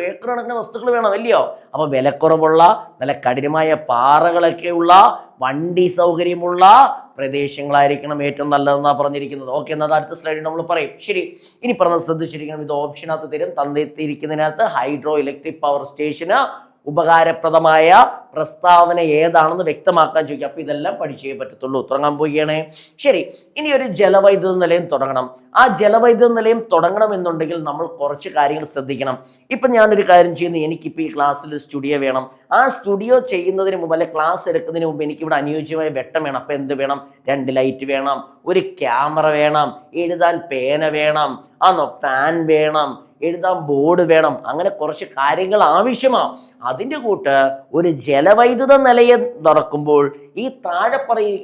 ഏക്കർ കണക്കിന് വസ്തുക്കൾ വേണം അല്ലയോ. അപ്പൊ വിലക്കുറവുള്ള നല്ല കഠിനമായ പാറകളൊക്കെയുള്ള വണ്ടി സൗകര്യമുള്ള പ്രദേശങ്ങളായിരിക്കണം ഏറ്റവും നല്ലതെന്നാ പറഞ്ഞിരിക്കുന്നത്. ഓക്കെ, എന്നാൽ അടുത്ത സ്ലൈഡിൽ നമ്മൾ പറയും. ശരി, ഇനി പറഞ്ഞത് ശ്രദ്ധിച്ചിരിക്കണം. ഇത് ഓപ്ഷനകത്ത് തരും, തന്നിരിക്കുന്നതിനകത്ത് ഹൈഡ്രോ ഇലക്ട്രിക് പവർ സ്റ്റേഷന് ഉപകാരപ്രദമായ പ്രസ്താവന ഏതാണെന്ന് വ്യക്തമാക്കാൻ ചോദിക്കുക. അപ്പൊ ഇതെല്ലാം പഠിച്ചേ പറ്റത്തുള്ളൂ. തുടങ്ങാൻ പോവുകയാണേ. ശരി, ഇനി ഒരു ജലവൈദ്യുത നിലയം തുടങ്ങണം. ആ ജലവൈദ്യുത നിലയം തുടങ്ങണമെന്നുണ്ടെങ്കിൽ നമ്മൾ കുറച്ച് കാര്യങ്ങൾ ശ്രദ്ധിക്കണം. ഇപ്പൊ ഞാനൊരു കാര്യം ചെയ്യുന്നു, എനിക്കിപ്പോൾ ഈ ക്ലാസ്സിൽ സ്റ്റുഡിയോ വേണം. ആ സ്റ്റുഡിയോ ചെയ്യുന്നതിന് മുമ്പ് അല്ലെ ക്ലാസ് എടുക്കുന്നതിന് മുമ്പ് എനിക്കിവിടെ അനുയോജ്യമായ വെട്ടം വേണം. അപ്പൊ എന്ത് വേണം? 2 ലൈറ്റ് വേണം, ഒരു ക്യാമറ വേണം, എഴുതാൻ പേന വേണം, ഫാൻ വേണം, എഴുതാൻ ബോർഡ് വേണം. അങ്ങനെ കുറച്ച് കാര്യങ്ങൾ ആവശ്യമാണ്. അതിൻ്റെ കൂട്ട് ഒരു ജലവൈദ്യുത നിലയം നടക്കുമ്പോൾ ഈ താഴെ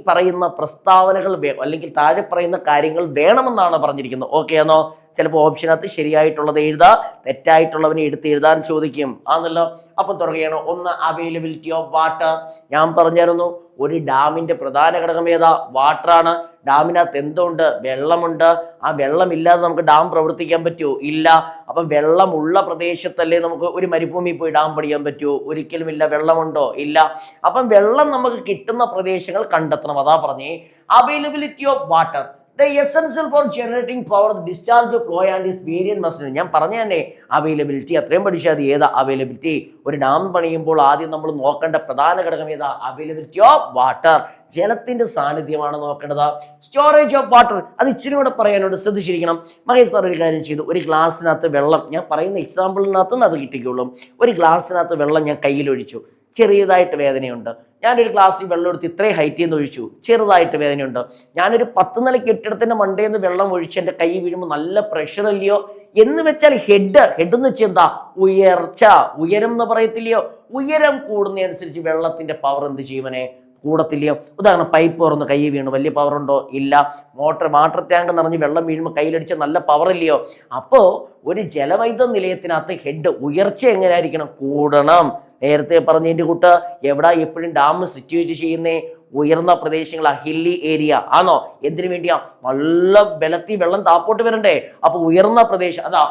പറയുന്ന പ്രസ്താവനകൾ അല്ലെങ്കിൽ താഴെ പറയുന്ന കാര്യങ്ങൾ വേണമെന്നാണ് പറഞ്ഞിരിക്കുന്നത്. ഓക്കെ ആണോ? ചിലപ്പോൾ ഓപ്ഷനകത്ത് ശരിയായിട്ടുള്ളത് എഴുതാ, തെറ്റായിട്ടുള്ളവനെ എടുത്ത് എഴുതാൻ ചോദിക്കും ആണല്ലോ. അപ്പം തുടങ്ങുകയാണ്. 1, അവൈലബിലിറ്റി ഓഫ് വാട്ടർ. ഞാൻ പറഞ്ഞിരുന്നു ഒരു ഡാമിന്റെ പ്രധാന ഘടകം ഏതാ? വാട്ടറാണ്. ഡാമിനകത്ത് എന്തുണ്ട്? വെള്ളമുണ്ട്. ആ വെള്ളമില്ലാതെ നമുക്ക് ഡാം പ്രവർത്തിക്കാൻ പറ്റുമോ? ഇല്ല. അപ്പം വെള്ളമുള്ള പ്രദേശത്തല്ലേ നമുക്ക് ഒരു മരുഭൂമി പോയി ഡാം പണിയാൻ പറ്റുമോ? ഒരിക്കലും ഇല്ല. വെള്ളമുണ്ടോ? ഇല്ല. അപ്പം വെള്ളം നമുക്ക് കിട്ടുന്ന പ്രദേശങ്ങൾ കണ്ടെത്തണം. അതാ പറഞ്ഞേ availability of water. The essential for generating power, the discharge flow and its variant must. ഞാൻ പറഞ്ഞു തന്നെ അവൈലബിലിറ്റി അത്രയും പഠിച്ചാൽ അത് ഏതാ അവൈലബിലിറ്റി. ഒരു ഡാം പണിയുമ്പോൾ ആദ്യം നമ്മൾ നോക്കേണ്ട പ്രധാന ഘടകം ഏതാ? Availability of water. ജലത്തിന്റെ സാന്നിധ്യമാണ് നോക്കേണ്ടത്. സ്റ്റോറേജ് ഓഫ് വാട്ടർ, അത് ഇച്ചിരി കൂടെ പറയാനോട് ശ്രദ്ധിച്ചിരിക്കണം. മഹേഷ് സാർ ഒരു കാര്യം ചെയ്തു. ഒരു ഗ്ലാസ്സിനകത്ത് വെള്ളം, ഞാൻ പറയുന്ന എക്സാമ്പിളിനകത്ത് അത് കിട്ടിക്കോളും. ഒരു ഗ്ലാസ്സിനകത്ത് വെള്ളം ഞാൻ കയ്യിലൊഴിച്ചു, ചെറിയതായിട്ട് വേദനയുണ്ട്. ഞാനൊരു ഗ്ലാസ്സിൽ വെള്ളം എടുത്ത് ഇത്രയും ഹൈറ്റിൽ നിന്ന് ഒഴിച്ചു, ചെറുതായിട്ട് വേദനയുണ്ട്. ഞാനൊരു 10 നില കെട്ടിടത്തിന്റെ മണ്ടയിൽ നിന്ന് വെള്ളം ഒഴിച്ച് എൻ്റെ കൈ വീഴുമ്പോൾ നല്ല പ്രഷർ അല്ലയോ? എന്ന് വെച്ചാൽ ഹെഡ് എന്ന് വെച്ചാൽ എന്താ? ഉയർച്ച. ഉയരം എന്ന് പറയത്തില്ലയോ? ഉയരം കൂടുന്നതനുസരിച്ച് വെള്ളത്തിന്റെ പവർ എന്ത് ചെയ്യുവനെ? കൂടത്തില്ലയോ? ഉദാഹരണം, പൈപ്പ് തുറന്ന് കൈ വീണു, വലിയ പവർ ഉണ്ടോ? ഇല്ല. വാട്ടർ ടാങ്ക് നിറഞ്ഞ് വെള്ളം വീഴുമ്പോൾ കയ്യിലടിച്ച നല്ല പവർ ഇല്ലയോ? അപ്പോ ഒരു ജലവൈദ്യുത നിലയത്തിനകത്ത് ഹെഡ് ഉയർച്ച എങ്ങനെയായിരിക്കണം? കൂടണം. നേരത്തെ പറഞ്ഞതിന്റെ കൂട്ട് എവിടാ എപ്പോഴും ഡാം സിറ്റുവേറ്റ് ചെയ്യുന്നേ? ഉയർന്ന പ്രദേശങ്ങളാ, ഹില്ലി ഏരിയ ആണോ? എന്തിനു വേണ്ടിയാ? നല്ല ബലത്തിൽ വെള്ളം താപ്പോട്ട് വരണ്ടേ? അപ്പൊ ഉയർന്ന പ്രദേശം അതാ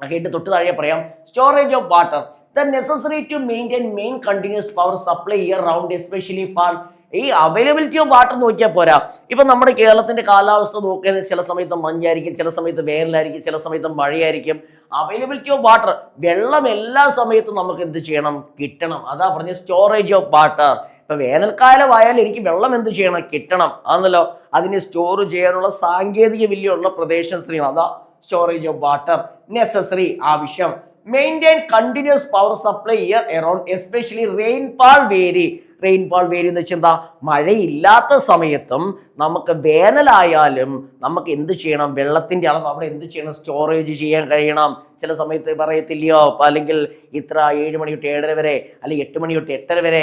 ഹെഡ് തൊട്ട് താഴെ പറയാം. Storage of water, the necessary to maintain main continuous power supply year round especially for. ഈ അവൈലബിലിറ്റി ഓഫ് വാട്ടർ നോക്കിയാൽ പോരാ. ഇപ്പൊ നമ്മുടെ കേരളത്തിന്റെ കാലാവസ്ഥ നോക്കിയത് ചില സമയത്ത് മഞ്ഞായിരിക്കും, ചില സമയത്ത് വേനലായിരിക്കും, ചില സമയത്ത് മഴയായിരിക്കും. അവൈലബിലിറ്റി ഓഫ് വാട്ടർ, വെള്ളം എല്ലാ സമയത്തും നമുക്ക് എന്ത് ചെയ്യണം? കിട്ടണം. അതാ പറഞ്ഞ സ്റ്റോറേജ് ഓഫ് വാട്ടർ. ഇപ്പൊ വേനൽക്കാലമായാലും എനിക്ക് വെള്ളം എന്ത് ചെയ്യണം? കിട്ടണം ആണല്ലോ. അതിനെ സ്റ്റോർ ചെയ്യാനുള്ള സാങ്കേതിക വിദ്യയുള്ള പ്രദേശം സ്ത്രീകൾ, അതാ സ്റ്റോറേജ് ഓഫ് വാട്ടർ. നെസസറി, ആവശ്യം. Maintain continuous power supply year around especially rainfall vary. Rainfall vary എന്ന് വെച്ചാൽ എന്താ? മഴയില്ലാത്ത സമയത്തും നമുക്ക് വേനലായാലും നമുക്ക് എന്ത് ചെയ്യണം? വെള്ളത്തിന്റെ അളവ് അവിടെ എന്ത് ചെയ്യണം? സ്റ്റോറേജ് ചെയ്യാൻ കഴിയണം. ചില സമയത്ത് പറയത്തില്ലയോ, അല്ലെങ്കിൽ ഇത്ര 7 മണി തൊട്ട് 7:30 വരെ, അല്ലെങ്കിൽ 8 മണി തൊട്ട് 8:30 വരെ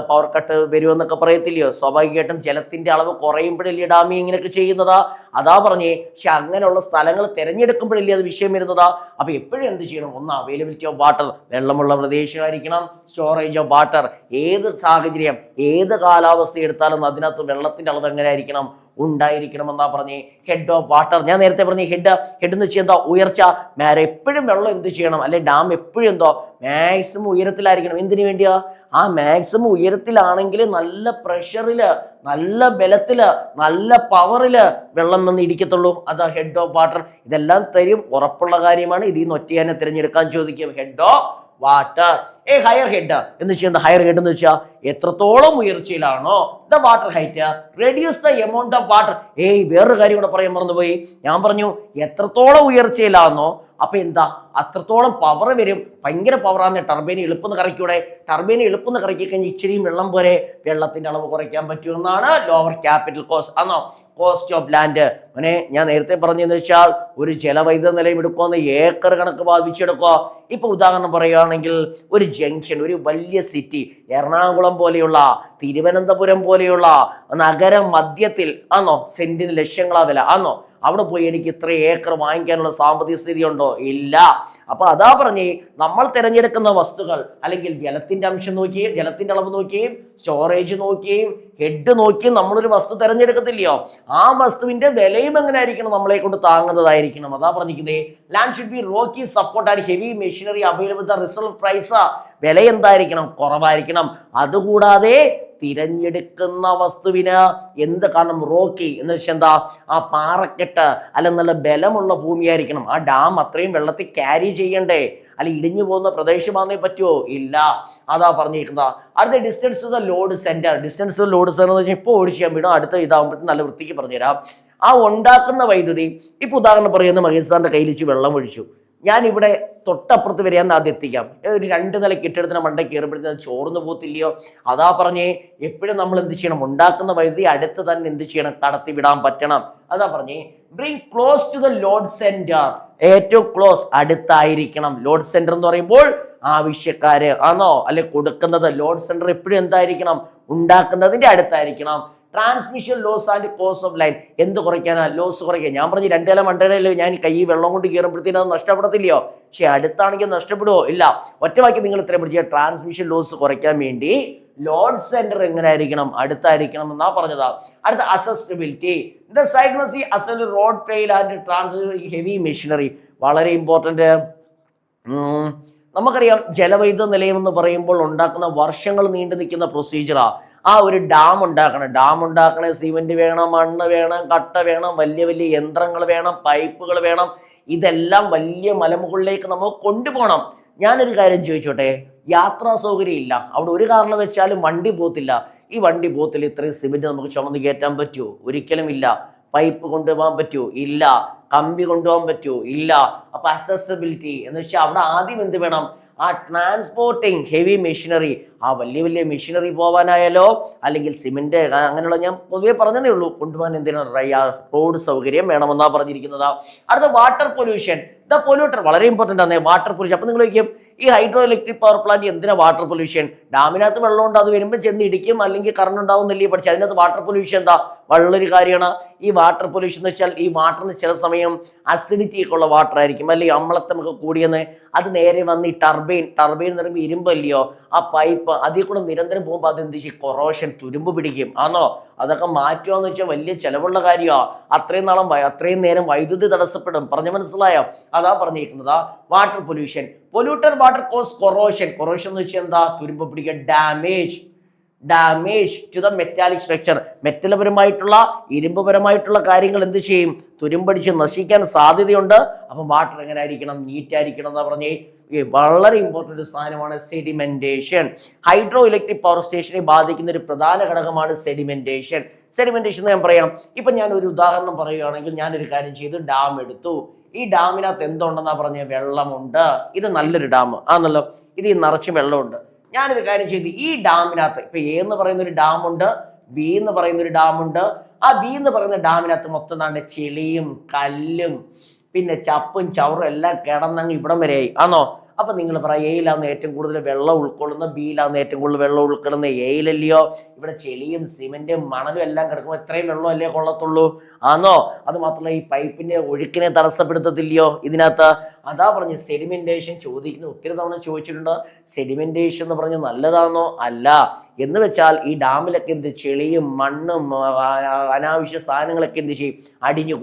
പവർ കട്ട് വരുമെന്നൊക്കെ പറയത്തില്ലയോ? സ്വാഭാവികമായിട്ടും ജലത്തിന്റെ അളവ് കുറയുമ്പോഴല്ലേ ഡാമി ഇങ്ങനെയൊക്കെ ചെയ്യുന്നതാ. അതാ പറഞ്ഞേ. പക്ഷെ അങ്ങനെയുള്ള സ്ഥലങ്ങൾ തിരഞ്ഞെടുക്കുമ്പോഴല്ലേ അത് വിഷയം വരുന്നതാ. അപ്പൊ എപ്പോഴും എന്ത് ചെയ്യണം? ഒന്ന് അവൈലബിലിറ്റി ഓഫ് വാട്ടർ, വെള്ളമുള്ള പ്രദേശമായിരിക്കണം. സ്റ്റോറേജ് ഓഫ് വാട്ടർ, ഏത് സാഹചര്യം ഏത് കാലാവസ്ഥ എടുത്താലും അതിനകത്ത് വെള്ളത്തിന്റെ അളവ് എങ്ങനെ ആയിരിക്കണം? ഉണ്ടായിരിക്കണം എന്നാ പറഞ്ഞേ. ഹെഡ് ഓഫ് വാട്ടർ, ഞാൻ നേരത്തെ പറഞ്ഞ ഹെഡ് എന്ന് വെച്ചാൽ എന്താ? ഉയർച്ച. എപ്പോഴും വെള്ളം എന്ത് ചെയ്യണം? അല്ലെ ഡാം എപ്പോഴും എന്തോ മാക്സിമം ഉയരത്തിലായിരിക്കണം. എന്തിനു വേണ്ടിയാ? ആ മാക്സിമം ഉയരത്തിലാണെങ്കിൽ നല്ല പ്രഷറില്, നല്ല ബലത്തില്, നല്ല പവറില് വെള്ളം വന്ന് ഇടിക്കത്തുള്ളൂ. അതാ ഹെഡ് ഓഫ് വാട്ടർ. ഇതെല്ലാം തരും, ഉറപ്പുള്ള കാര്യമാണ്. ഇതിൽ നിന്ന് ഒറ്റയാനെ തിരഞ്ഞെടുക്കാൻ ചോദിക്കും. Head of water. Higher head എന്ന് വെച്ചാൽ ഹയർ ഹെഡ് എന്ന് വെച്ചാൽ എത്രത്തോളം ഉയർച്ചയിലാണോ the water height reduce the amount of water. വേറൊരു കാര്യം കൂടെ പറയാൻ മറന്നുപോയി. ഞാൻ പറഞ്ഞു എത്രത്തോളം ഉയർച്ചയിലാണോ അപ്പൊ എന്താ അത്രത്തോളം പവർ വരും. ഭയങ്കര പവറാണ്. ടർബൈൻ എളുപ്പം കറക്കൂടെ? ടർബൈൻ എളുപ്പം കറക്കി കഴിഞ്ഞാൽ ഇച്ചിരിയും വെള്ളം പോലെ വെള്ളത്തിന്റെ അളവ് കുറയ്ക്കാൻ പറ്റുമെന്നാണ് ലോവർ ക്യാപിറ്റൽ കോസ്റ്റ്. ആണോ? Cost of land. അങ്ങനെ ഞാൻ നേരത്തെ പറഞ്ഞെന്ന് വെച്ചാൽ ഒരു ജലവൈദ്യുത നിലയം എടുക്കുമെന്ന് ഏക്കർ കണക്ക് ബാധിച്ചെടുക്കുക. ഇപ്പൊ ഉദാഹരണം പറയുകയാണെങ്കിൽ ഒരു ജംഗ്ഷൻ, ഒരു വലിയ സിറ്റി, എറണാകുളം പോലെയുള്ള, തിരുവനന്തപുരം പോലെയുള്ള നഗര മധ്യത്തിൽ ആണോ? സെന്റിന് ലക്ഷങ്ങളാ വില ആണോ? അവിടെ പോയി എനിക്ക് ഇത്ര ഏക്കർ വാങ്ങിക്കാനുള്ള സാമ്പത്തിക സ്ഥിതി ഉണ്ടോ? ഇല്ല. അപ്പൊ അതാ പറഞ്ഞേ, നമ്മൾ തിരഞ്ഞെടുക്കുന്ന വസ്തുക്കൾ അല്ലെങ്കിൽ ജലത്തിന്റെ അംശം നോക്കിയും ജലത്തിന്റെ അളവ് നോക്കിയും സ്റ്റോറേജ് നോക്കിയും ഹെഡ് നോക്കിയും നമ്മളൊരു വസ്തു തിരഞ്ഞെടുക്കത്തില്ലയോ? ആ വസ്തുവിന്റെ വിലയും എങ്ങനെ ആയിരിക്കണം? നമ്മളെ കൊണ്ട് താങ്ങുന്നതായിരിക്കണം. അതാ പറഞ്ഞിരിക്കുന്നേ, land should be rocky support and heavy machinery available the reserve price. വില എന്തായിരിക്കണം? കുറവായിരിക്കണം. അതുകൂടാതെ തിരഞ്ഞെടുക്കുന്ന വസ്തുവിന് എന്ത് കാരണം? റോക്കി എന്ന് വെച്ചാൽ എന്താ? ആ പാറക്കെട്ട് അല്ല നല്ല ബലമുള്ള ഭൂമിയായിരിക്കണം. ആ ഡാം അത്രയും വെള്ളത്തിൽ ക്യാരി ചെയ്യണ്ടേ? അല്ല ഇടിഞ്ഞു പോകുന്ന പ്രദേശമാണേ പറ്റുമോ? ഇല്ല. അതാ പറഞ്ഞിരിക്കുന്നത്. അടുത്ത distance to the load centre. Distance to load centre എന്ന് വെച്ചാൽ ഇപ്പോൾ ഓടിച്ചാൽ വിടും, അടുത്ത ഇതാകുമ്പോഴത്തേക്കും നല്ല വൃത്തിക്ക് പറഞ്ഞുതരാം. ആ ഉണ്ടാക്കുന്ന വൈദ്യുതി, ഇപ്പൊ ഉദാഹരണം പറയുന്ന മഹേഷ് സാറിന്റെ കയ്യിൽ വെച്ച് വെള്ളം ഒഴിച്ചു, ഞാൻ ഇവിടെ തൊട്ടപ്പുറത്ത് വരെയാന്ന് ആദ്യം എത്തിക്കാം. ഒരു 2 നില കെട്ടിടത്തിന് മണ്ടേ കയറുമ്പോഴത്തേക്ക് ചോർന്നു പോത്തില്ലയോ? അതാ പറഞ്ഞേ, എപ്പോഴും നമ്മൾ എന്ത് ചെയ്യണം? ഉണ്ടാക്കുന്ന വൈദ്യുതി അടുത്ത് തന്നെ എന്ത് ചെയ്യണം? കടത്തി വിടാൻ പറ്റണം. അതാ പറഞ്ഞേ, bring close to the load centre. ഏറ്റവും ക്ലോസ്, അടുത്തായിരിക്കണം. ലോഡ് സെന്റർ എന്ന് പറയുമ്പോൾ ആവശ്യക്കാര് ആണോ അല്ലെ കൊടുക്കുന്നത്? ലോഡ് സെന്റർ എപ്പോഴും എന്തായിരിക്കണം? ഉണ്ടാക്കുന്നതിന്റെ അടുത്തായിരിക്കണം. Transmission loss and cost of line. എന്ത് കുറയ്ക്കാനാ? ലോസ് കുറയ്ക്കാൻ. ഞാൻ പറഞ്ഞു 2 നില മണ്ടയിലോ ഞാൻ കൈ വെള്ളം കൊണ്ട് കയറുമ്പോഴത്തേനും അത് നഷ്ടപ്പെടത്തില്ലയോ? പക്ഷെ അടുത്താണെങ്കിൽ നഷ്ടപ്പെടുവോ? ഇല്ല. ഒറ്റവാക്കി നിങ്ങൾ ഇത്രയും പഠിച്ച ട്രാൻസ്മിഷൻ ലോസ് കുറയ്ക്കാൻ വേണ്ടി ലോഡ് സെന്റർ എങ്ങനെ ആയിരിക്കണം? അടുത്തായിരിക്കണം എന്നാ പറഞ്ഞതാ. അടുത്ത accessibility. The site must be accessed road trail and transmission heavy machinery. വളരെ ഇമ്പോർട്ടന്റ്. നമുക്കറിയാം, ജലവൈദ്യുത നിലയം എന്ന് പറയുമ്പോൾ ഉണ്ടാക്കുന്ന വർഷങ്ങൾ നീണ്ടു നിൽക്കുന്ന പ്രൊസീജിയറാ. ആ ഒരു ഡാം ഉണ്ടാക്കണേ സിമെന്റ് വേണം, മണ്ണ് വേണം, കട്ട വേണം, വലിയ വലിയ യന്ത്രങ്ങൾ വേണം, പൈപ്പുകൾ വേണം. ഇതെല്ലാം വലിയ മലമുകളിലേക്ക് നമുക്ക് കൊണ്ടുപോകണം. ഞാനൊരു കാര്യം ചോദിച്ചോട്ടെ, യാത്രാ സൗകര്യം ഇല്ല, അവിടെ ഒരു കാരണം വെച്ചാലും വണ്ടി പോത്തില്ല. ഈ വണ്ടി പോത്തിൽ ഇത്രയും സിമെന്റ് നമുക്ക് ചുമന്ന് കയറ്റാൻ പറ്റുമോ? ഒരിക്കലും ഇല്ല. പൈപ്പ് കൊണ്ടുപോകാൻ പറ്റുമോ? ഇല്ല. കമ്പി കൊണ്ടുപോകാൻ പറ്റുമോ? ഇല്ല. അപ്പൊ അക്സസിബിലിറ്റി എന്ന് വെച്ചാൽ അവിടെ ആദ്യം എന്ത് വേണം? ആ ട്രാൻസ്പോർട്ടിങ് ഹെവി മെഷീനറി, ആ വലിയ വലിയ മെഷീനറി പോകാനായാലോ അല്ലെങ്കിൽ സിമെന്റ് അങ്ങനെയുള്ള, ഞാൻ പൊതുവെ പറഞ്ഞതേ ഉള്ളൂ, കൊണ്ടുപോകാൻ എന്തിനാണ്? റോഡ് സൗകര്യം വേണമെന്നാ പറഞ്ഞിരിക്കുന്നത്. അടുത്ത വാട്ടർ പൊല്യൂഷൻ. The polluter. വളരെ ഇമ്പോർട്ടൻ്റ് ആണ് വാട്ടർ പൊല്യൂഷൻ. അപ്പൊ നിങ്ങൾ ചോദിക്കും, ഈ ഹൈഡ്രോ ഇലക്ട്രിക് പവർ പ്ലാന്റ് എന്തിനാ വാട്ടർ പൊല്യൂഷൻ? ഡാമിനകത്ത് വെള്ളമുണ്ട്, അത് വരുമ്പോൾ ചെന്ന് ഇടിക്കും അല്ലെങ്കിൽ കറണ്ട് ഉണ്ടാവുന്നില്ലേ? പക്ഷെ അതിനകത്ത് വാട്ടർ പൊല്യൂഷൻ എന്താ? വളരെ കാര്യമാണ്. ഈ വാട്ടർ പൊല്യൂഷൻ എന്ന് വെച്ചാൽ ഈ വാട്ടറിന് ചില സമയം അസിഡിറ്റി ഒക്കെ ഉള്ള വാട്ടർ ആയിരിക്കും, അല്ലെങ്കിൽ അമ്ലത്വമൊക്കെ കൂടിയെന്ന്. അത് നേരെ വന്ന് ഈ ടർബൈൻ എന്ന് പറയുമ്പോൾ ഇരുമ്പല്ലയോ, ആ പൈപ്പ് അതിൽ കൂടെ നിരന്തരം പോകുമ്പോൾ അത് എന്ത് ചെയ്യും? കൊറോഷൻ, തുരുമ്പ് പിടിക്കും. ആണോ? അതൊക്കെ മാറ്റുകയെന്ന് വെച്ചാൽ വലിയ ചിലവുള്ള കാര്യമാണ്. അത്രയും നേരം വൈദ്യുതി തടസ്സപ്പെടും. പറഞ്ഞു മനസ്സിലായോ? അതാ പറഞ്ഞിരിക്കുന്നത്. Water pollution. Polluted water cause corrosion. Corrosion എന്ന് വെച്ചാൽ എന്താ? തുരുമ്പ് പിടിക്കുക. Damage to the metallic structure. മെറ്റൽപരമായിട്ടുള്ള ഇരുമ്പുപരമായിട്ടുള്ള കാര്യങ്ങൾ എന്ത് ചെയ്യും? തുരുമ്പടിച്ച് നശിക്കാൻ സാധ്യതയുണ്ട്. അപ്പം വാട്ടർ എങ്ങനെ ആയിരിക്കണം? നീറ്റ് ആയിരിക്കണം എന്നാ പറഞ്ഞേ. വളരെ ഇമ്പോർട്ടൻ്റ് സാധനമാണ് സെഡിമെന്റേഷൻ. ഹൈഡ്രോ ഇലക്ട്രിക് പവർ സ്റ്റേഷനെ ബാധിക്കുന്ന ഒരു പ്രധാന ഘടകമാണ് സെഡിമെന്റേഷൻ. ഞാൻ പറയാം, ഇപ്പൊ ഞാൻ ഒരു ഉദാഹരണം പറയുകയാണെങ്കിൽ, ഞാനൊരു കാര്യം ചെയ്തു, ഡാം എടുത്തു. ഈ ഡാമിനകത്ത് എന്തുണ്ടെന്നാ പറഞ്ഞ? വെള്ളമുണ്ട്. ഇത് നല്ലൊരു ഡാം ആണല്ലോ, ഇത് നിറച്ച് വെള്ളമുണ്ട്. ഞാനൊരു കാര്യം ചെയ്തു, ഈ ഡാമിനകത്ത് ഇപ്പൊ എ എന്ന് പറയുന്ന ഒരു ഡാമുണ്ട്, ബി എന്ന് പറയുന്ന ഒരു ഡാമുണ്ട്. ആ ബി എന്ന് പറയുന്ന ഡാമിനകത്ത് മൊത്തം നാണ്ട് ചെളിയും കല്ലും പിന്നെ ചപ്പും ചവറും എല്ലാം കിടന്നങ്ങ് ഇവിടം വരെയായി. ആണോ? അപ്പൊ നിങ്ങൾ പറയാം, എയിലാന്ന് ഏറ്റവും കൂടുതൽ വെള്ളം ഉൾക്കൊള്ളുന്ന, ബിയിലാന്ന് ഏറ്റവും കൂടുതൽ വെള്ളം ഉൾക്കൊള്ളുന്ന. എയിലല്ലയോ? ഇവിടെ ചെളിയും സിമെന്റും മണലും എല്ലാം കിടക്കുമ്പോൾ എത്രയും വെള്ളം അല്ലേ കൊള്ളത്തുള്ളൂ? ആണോ? അത് മാത്രമല്ല ഈ പൈപ്പിന്റെ ഒഴുക്കിനെ തടസ്സപ്പെടുത്തത്തില്ലയോ ഇതിനകത്ത്? അതാ പറഞ്ഞ് സെഡിമെന്റേഷൻ ചോദിക്കുന്ന ഒത്തിരി തവണ ചോദിച്ചിട്ടുണ്ട്. സെഡിമെന്റേഷൻ എന്ന് പറഞ്ഞ് നല്ലതാണോ? അല്ല. എന്ന് വെച്ചാൽ ഈ ഡാമിലൊക്കെ എന്ത്? ചെളിയും മണ്ണും അനാവശ്യ സാധനങ്ങളൊക്കെ എന്ത് ചെയ്യും? അടിഞ്ഞു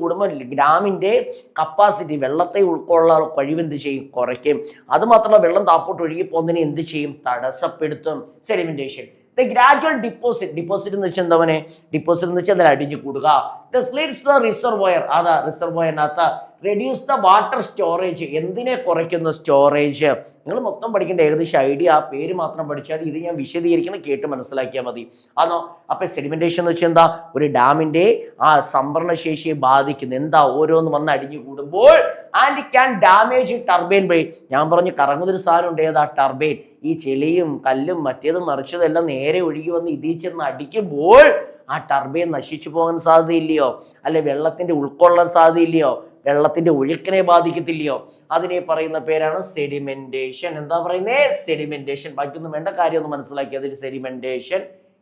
കൂടുമ്പോൾ ഡാമിന്റെ കപ്പാസിറ്റി, വെള്ളത്തെ ഉൾക്കൊള്ളാൻ കഴിവ് എന്ത് ചെയ്യും? കുറയ്ക്കും. അത് മാത്രമല്ല വെള്ളം താപ്പോട്ട് ഒഴുകി പോകുന്നതിനെ എന്ത് ചെയ്യും? തടസ്സപ്പെടുത്തും. സെഡിമെന്റേഷൻ. ദ ഗ്രാജുവൽ ഡിപ്പോസിറ്റ് എന്ന് വെച്ചാൽ എന്താ? ഡിപ്പോസിറ്റ് എന്ന് വെച്ചാൽ അടിഞ്ഞു കൂടുക. The silts the reservoir. അതാ റിസർവോയറിനകത്ത്. Reduce the water storage. എന്തിനെ കുറയ്ക്കുന്നു? സ്റ്റോറേജ്. നിങ്ങൾ മൊത്തം പഠിക്കേണ്ട ഏകദേശം ഐഡിയ, ആ പേര് മാത്രം പഠിച്ചാൽ ഇത് ഞാൻ വിശദീകരിക്കണം, കേട്ട് മനസ്സിലാക്കിയാൽ മതി. ആണോ? അപ്പൊ സെഡിമെന്റേഷൻ എന്ന് വെച്ചാൽ എന്താ? ഒരു ഡാമിന്റെ ആ സംഭരണശേഷിയെ ബാധിക്കുന്നു. എന്താ? ഓരോന്ന് വന്ന് അടിഞ്ഞു കൂടുമ്പോൾ ആൻഡ് ക്യാൻ ഡാമേജ് ടർബൈൻ വഴി. ഞാൻ പറഞ്ഞു കറങ്ങുന്നൊരു സാധനം ഉണ്ട്, ഏതാ? ടർബൈൻ. ഈ ചെളിയും കല്ലും മറ്റേതും മറിച്ചതും എല്ലാം നേരെ ഒഴുകി വന്ന് ഇതിൽ ചെന്ന് അടിക്കുമ്പോൾ ആ ടർബൈൻ നശിച്ചു പോകാൻ സാധ്യതയില്ലയോ? അല്ലെ വെള്ളത്തിന്റെ ഉൾക്കൊള്ളാൻ സാധ്യതയില്ലയോ? വെള്ളത്തിന്റെ ഒഴുക്കിനെ ബാധിക്കത്തില്ലയോ? അതിനെ പറയുന്ന പേരാണ് സെഡിമെന്റേഷൻ. എന്താ പറയുന്നത്? സെഡിമെന്റേഷൻ. ബാക്കിയൊന്നും വേണ്ട, കാര്യമൊന്നും മനസ്സിലാക്കി. അതിൽ സെഡിമെന്റേഷൻ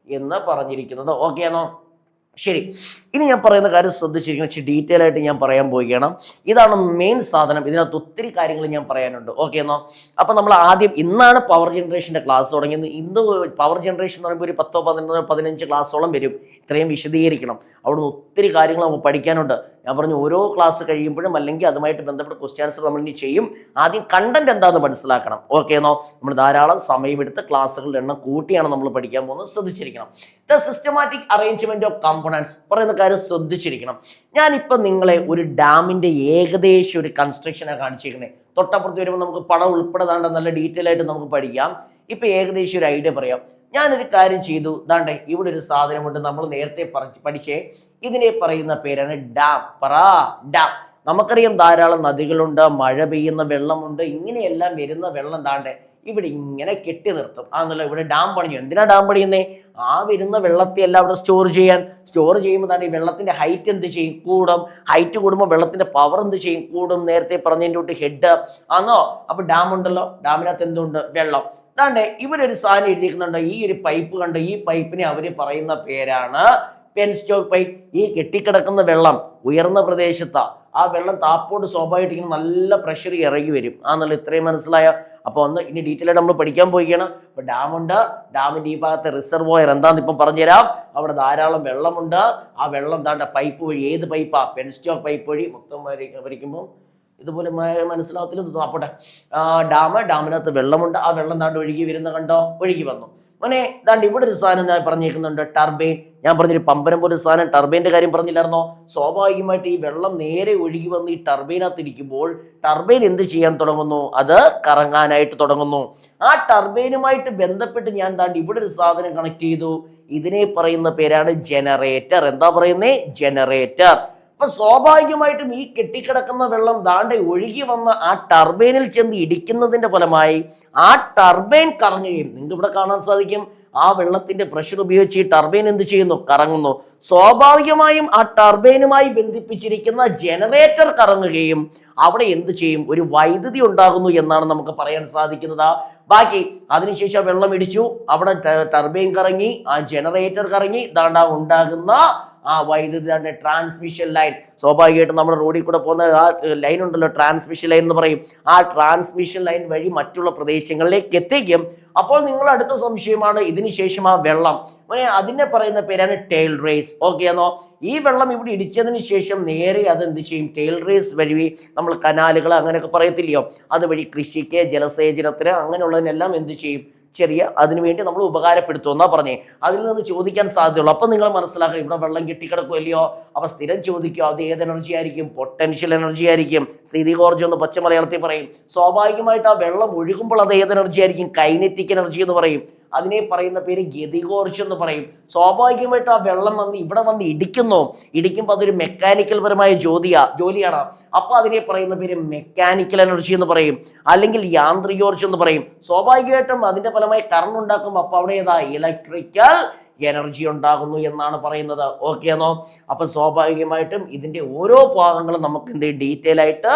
എന്ന് പറഞ്ഞിരിക്കുന്നത്. ഓക്കെ ആണോ? ശരി. ഇനി ഞാൻ പറയുന്ന കാര്യം ശ്രദ്ധിച്ചിരിക്കണം, ഇച്ചിരി ഡീറ്റെയിൽ ആയിട്ട് ഞാൻ പറയാൻ പോവുകയാണ്. ഇതാണ് മെയിൻ സാധനം. ഇതിനകത്ത് ഒത്തിരി കാര്യങ്ങൾ ഞാൻ പറയാനുണ്ട്. ഓക്കെ എന്നോ? അപ്പം നമ്മൾ ആദ്യം ഇന്നാണ് പവർ ജനറേഷൻ്റെ ക്ലാസ് തുടങ്ങിയത്. ഇന്ന് പവർ ജനറേഷൻ എന്ന് പറയുമ്പോൾ ഒരു 10, 11, 15 ക്ലാസ്സോളം വരും. ഇത്രയും വിശദീകരിക്കണം. അവിടുന്ന് ഒത്തിരി കാര്യങ്ങൾ നമുക്ക് പഠിക്കാനുണ്ട്. ഞാൻ പറഞ്ഞു ഓരോ ക്ലാസ് കഴിയുമ്പോഴും അല്ലെങ്കിൽ അതുമായിട്ട് ബന്ധപ്പെട്ട ക്വസ്റ്റ്യൻ ആൻസർ നമ്മൾ ഇനി ചെയ്യും. ആദ്യം കണ്ടന്റ് എന്താണെന്ന് മനസ്സിലാക്കണം. ഓക്കെ എന്നോ? നമ്മൾ ധാരാളം സമയമെടുത്ത് ക്ലാസ്സുകളുടെ എണ്ണം കൂട്ടിയാണ് നമ്മൾ പഠിക്കാൻ പോകുന്നത്. ശ്രദ്ധിച്ചിരിക്കണം. The systematic arrangement of components പറയുന്ന കാര്യം ശ്രദ്ധിച്ചിരിക്കണം. ഞാനിപ്പോൾ നിങ്ങളെ ഒരു ഡാമിന്റെ ഏകദേശം ഒരു കൺസ്ട്രക്ഷനാണ് കാണിച്ചിരിക്കുന്നത്. തൊട്ടപ്പുറത്ത് വരുമ്പോൾ നമുക്ക് പടം ഉൾപ്പെടെ നല്ല ഡീറ്റെയിൽ ആയിട്ട് നമുക്ക് പഠിക്കാം. ഇപ്പൊ ഏകദേശം ഒരു ഐഡിയ പറയാം. ഞാനൊരു കാര്യം ചെയ്തു. ദാണ്ടെ ഇവിടെ ഒരു സാധനമുണ്ട്. നമ്മൾ നേരത്തെ പഠിച്ചേ. ഇതിനെ പറയുന്ന പേരാണ് ഡാം. ഡാം. നമുക്കറിയാം ധാരാളം നദികളുണ്ട്, മഴ പെയ്യുന്ന വെള്ളമുണ്ട്. ഇങ്ങനെയെല്ലാം വരുന്ന വെള്ളം ദാണ്ടെ ഇവിടെ ഇങ്ങനെ കെട്ടി നിർത്തും. ആണല്ലോ ഇവിടെ ഡാം പണിഞ്ഞു. എന്തിനാ ഡാം പണിയുന്നേ? ആ വരുന്ന വെള്ളത്തെ എല്ലാം അവിടെ സ്റ്റോർ ചെയ്യുമ്പോൾ തന്നെ ഈ വെള്ളത്തിന്റെ ഹൈറ്റ് എന്ത് ചെയ്യും? കൂടും. ഹൈറ്റ് കൂടുമ്പോൾ വെള്ളത്തിന്റെ പവർ എന്ത് ചെയ്യും? കൂടും. നേരത്തെ പറഞ്ഞതിൻ്റെ തൊട്ട് ഹെഡ് ആണോ? അപ്പൊ ഡാം ഉണ്ടല്ലോ, ഡാമിനകത്ത് എന്തുണ്ട്? വെള്ളം. അതാണ്ട് ഇവിടെ ഒരു സാധനം എഴുതിയിരിക്കുന്നുണ്ട്. ഈ ഒരു പൈപ്പ് കണ്ട്, ഈ പൈപ്പിനെ അവര് പറയുന്ന പേരാണ് പെൻസ്റ്റോക്ക് പൈപ്പ്. ഈ കെട്ടിക്കിടക്കുന്ന വെള്ളം ഉയർന്ന പ്രദേശത്താ. ആ വെള്ളം താപ്പോട്ട് സ്വാഭാവികമായിട്ട് നല്ല പ്രഷർ ഇറങ്ങി വരും. ആണല്ലോ? ഇത്രയും മനസ്സിലായ? അപ്പോൾ ഒന്ന് ഇനി ഡീറ്റെയിൽ ആയിട്ട് നമ്മൾ പഠിക്കാൻ പോവുകയാണ്. ഇപ്പൊ ഡാമുണ്ട്. ഡാമിന്റെ ഈ ഭാഗത്തെ റിസർവോയർ എന്താന്ന് ഇപ്പം പറഞ്ഞുതരാം. അവിടെ ധാരാളം വെള്ളമുണ്ട്. ആ വെള്ളം താണ്ട പൈപ്പ് വഴി, ഏത് പൈപ്പാ? പെൻസ്റ്റോക്ക് പൈപ്പ് വഴി മൊത്തം വരയ്ക്കുമ്പോൾ ഇതുപോലെ മനസ്സിലാവത്തില്ല. അപ്പോട്ടെ, ഡാമിനകത്ത് വെള്ളമുണ്ട്. ആ വെള്ളം താണ്ട് ഒഴുകി വരുന്ന കണ്ടോ? ഒഴുകി വന്നു. മോനെ ദാണ്ട് ഇവിടെ ഒരു സാധനം ഞാൻ പറഞ്ഞേക്കുന്നുണ്ട്, ടർബൈൻ. ഞാൻ പറഞ്ഞൊരു പമ്പരം പോലെ ഒരു സാധനം, ടർബൈൻ്റെ കാര്യം പറഞ്ഞില്ലായിരുന്നോ? സ്വാഭാവികമായിട്ട് ഈ വെള്ളം നേരെ ഒഴുകി വന്ന് ഈ ടർബൈനകത്ത് ഇരിക്കുമ്പോൾ ടർബൈൻ എന്ത് ചെയ്യാൻ തുടങ്ങുന്നു? അത് കറങ്ങാനായിട്ട് തുടങ്ങുന്നു. ആ ടർബൈനുമായിട്ട് ബന്ധപ്പെട്ട് ഞാൻ ദാണ്ട് ഇവിടെ ഒരു സാധനം കണക്ട് ചെയ്തു. ഇതിനെ പറയുന്ന പേരാണ് ജനറേറ്റർ. എന്താ പറയുന്നേ? ജനറേറ്റർ. അപ്പൊ സ്വാഭാവികമായിട്ടും ഈ കെട്ടിക്കിടക്കുന്ന വെള്ളം ദാണ്ടെ ഒഴുകി വന്ന ആ ടർബൈനിൽ ചെന്ന് ഇടിക്കുന്നതിന്റെ ഫലമായി ആ ടർബൈൻ കറങ്ങുകയും, നിങ്ങൾക്ക് ഇവിടെ കാണാൻ സാധിക്കും, ആ വെള്ളത്തിന്റെ പ്രഷർ ഉപയോഗിച്ച് ഈ ടർബൈൻ എന്ത് ചെയ്യുന്നു? കറങ്ങുന്നു. സ്വാഭാവികമായും ആ ടർബൈനുമായി ബന്ധിപ്പിച്ചിരിക്കുന്ന ജനറേറ്റർ കറങ്ങുകയും അവിടെ എന്ത് ചെയ്യും? ഒരു വൈദ്യുതി ഉണ്ടാകുന്നു എന്നാണ് നമുക്ക് പറയാൻ സാധിക്കുന്നത്. ബാക്കി അതിനുശേഷം വെള്ളം ഇടിച്ചു, അവിടെ ടർബൈൻ കറങ്ങി, ആ ജനറേറ്റർ കറങ്ങി, ദാണ്ടാ ഉണ്ടാകുന്ന ആ വൈദ്യുതി ട്രാൻസ്മിഷൻ ലൈൻ. സ്വാഭാവികമായിട്ടും നമ്മുടെ റോഡിൽ കൂടെ പോകുന്ന ആ ലൈൻ ഉണ്ടല്ലോ, ട്രാൻസ്മിഷൻ ലൈൻ എന്ന് പറയും. ആ ട്രാൻസ്മിഷൻ ലൈൻ വഴി മറ്റുള്ള പ്രദേശങ്ങളിലേക്ക് എത്തിക്കും. അപ്പോൾ നിങ്ങൾ അടുത്ത സംശയമാണ് ഇതിന് ശേഷം ആ വെള്ളം, അതിനെ പറയുന്ന പേരാണ് ടെയിൽ റേസ്. ഓക്കെ ആണോ? ഈ വെള്ളം ഇവിടെ ഇടിച്ചതിന് ശേഷം നേരെ അത് എന്ത് ചെയ്യും? ടെയിൽ റേസ് വഴി നമ്മൾ കനാലുകൾ അങ്ങനെയൊക്കെ പറയത്തില്ലയോ, അതുവഴി കൃഷിക്ക്, ജലസേചനത്തിന്, അങ്ങനെയുള്ളതിനെല്ലാം എന്ത് ചെയ്യും? ചെറിയ അതിനുവേണ്ടി നമ്മൾ ഉപകാരപ്പെടുത്തും എന്നാ പറഞ്ഞേ. അതിൽ നിന്ന് ചോദിക്കാൻ സാധ്യതയുള്ളൂ. അപ്പൊ നിങ്ങൾ മനസ്സിലാക്കുക, ഇവിടെ വെള്ളം കെട്ടിക്കിടക്കുമല്ലയോ? അപ്പൊ സ്ഥിരം ചോദിക്കുക, അത് ഏത് എനർജി ആയിരിക്കും? പൊട്ടൻഷ്യൽ എനർജി ആയിരിക്കും. സ്ഥിതികോർജ്ജം എന്ന് പച്ച മലയാളത്തിൽ പറയും. സ്വാഭാവികമായിട്ട് ആ വെള്ളം ഒഴുകുമ്പോൾ അത് ഏത് എനർജി ആയിരിക്കും? കൈനറ്റിക് എനർജി എന്ന് പറയും. അതിനെ പറയുന്ന പേര് ഗതികോർജ്ജം എന്ന് പറയും. സ്വാഭാവികമായിട്ട് ആ വെള്ളം വന്ന് ഇവിടെ വന്ന് ഇടിക്കുമ്പോൾ അതൊരു മെക്കാനിക്കൽ പരമായ ജോലിയാണ്. അപ്പൊ അതിനെ പറയുന്ന പേര് മെക്കാനിക്കൽ എനർജി എന്ന് പറയും, അല്ലെങ്കിൽ യാന്ത്രികോർജ്ജം എന്ന് പറയും. സ്വാഭാവികമായിട്ടും അതിന്റെ ഫലമായി കറണ്ട് ഉണ്ടാക്കുമ്പോൾ അപ്പൊ അവിടെ ഏതാ? ഇലക്ട്രിക്കൽ എനർജി ഉണ്ടാകുന്നു എന്നാണ് പറയുന്നത്. ഓക്കെ ആണോ? അപ്പൊ സ്വാഭാവികമായിട്ടും ഇതിന്റെ ഓരോ ഭാഗങ്ങളും നമുക്ക് എന്ത് ഡീറ്റെയിൽ ആയിട്ട്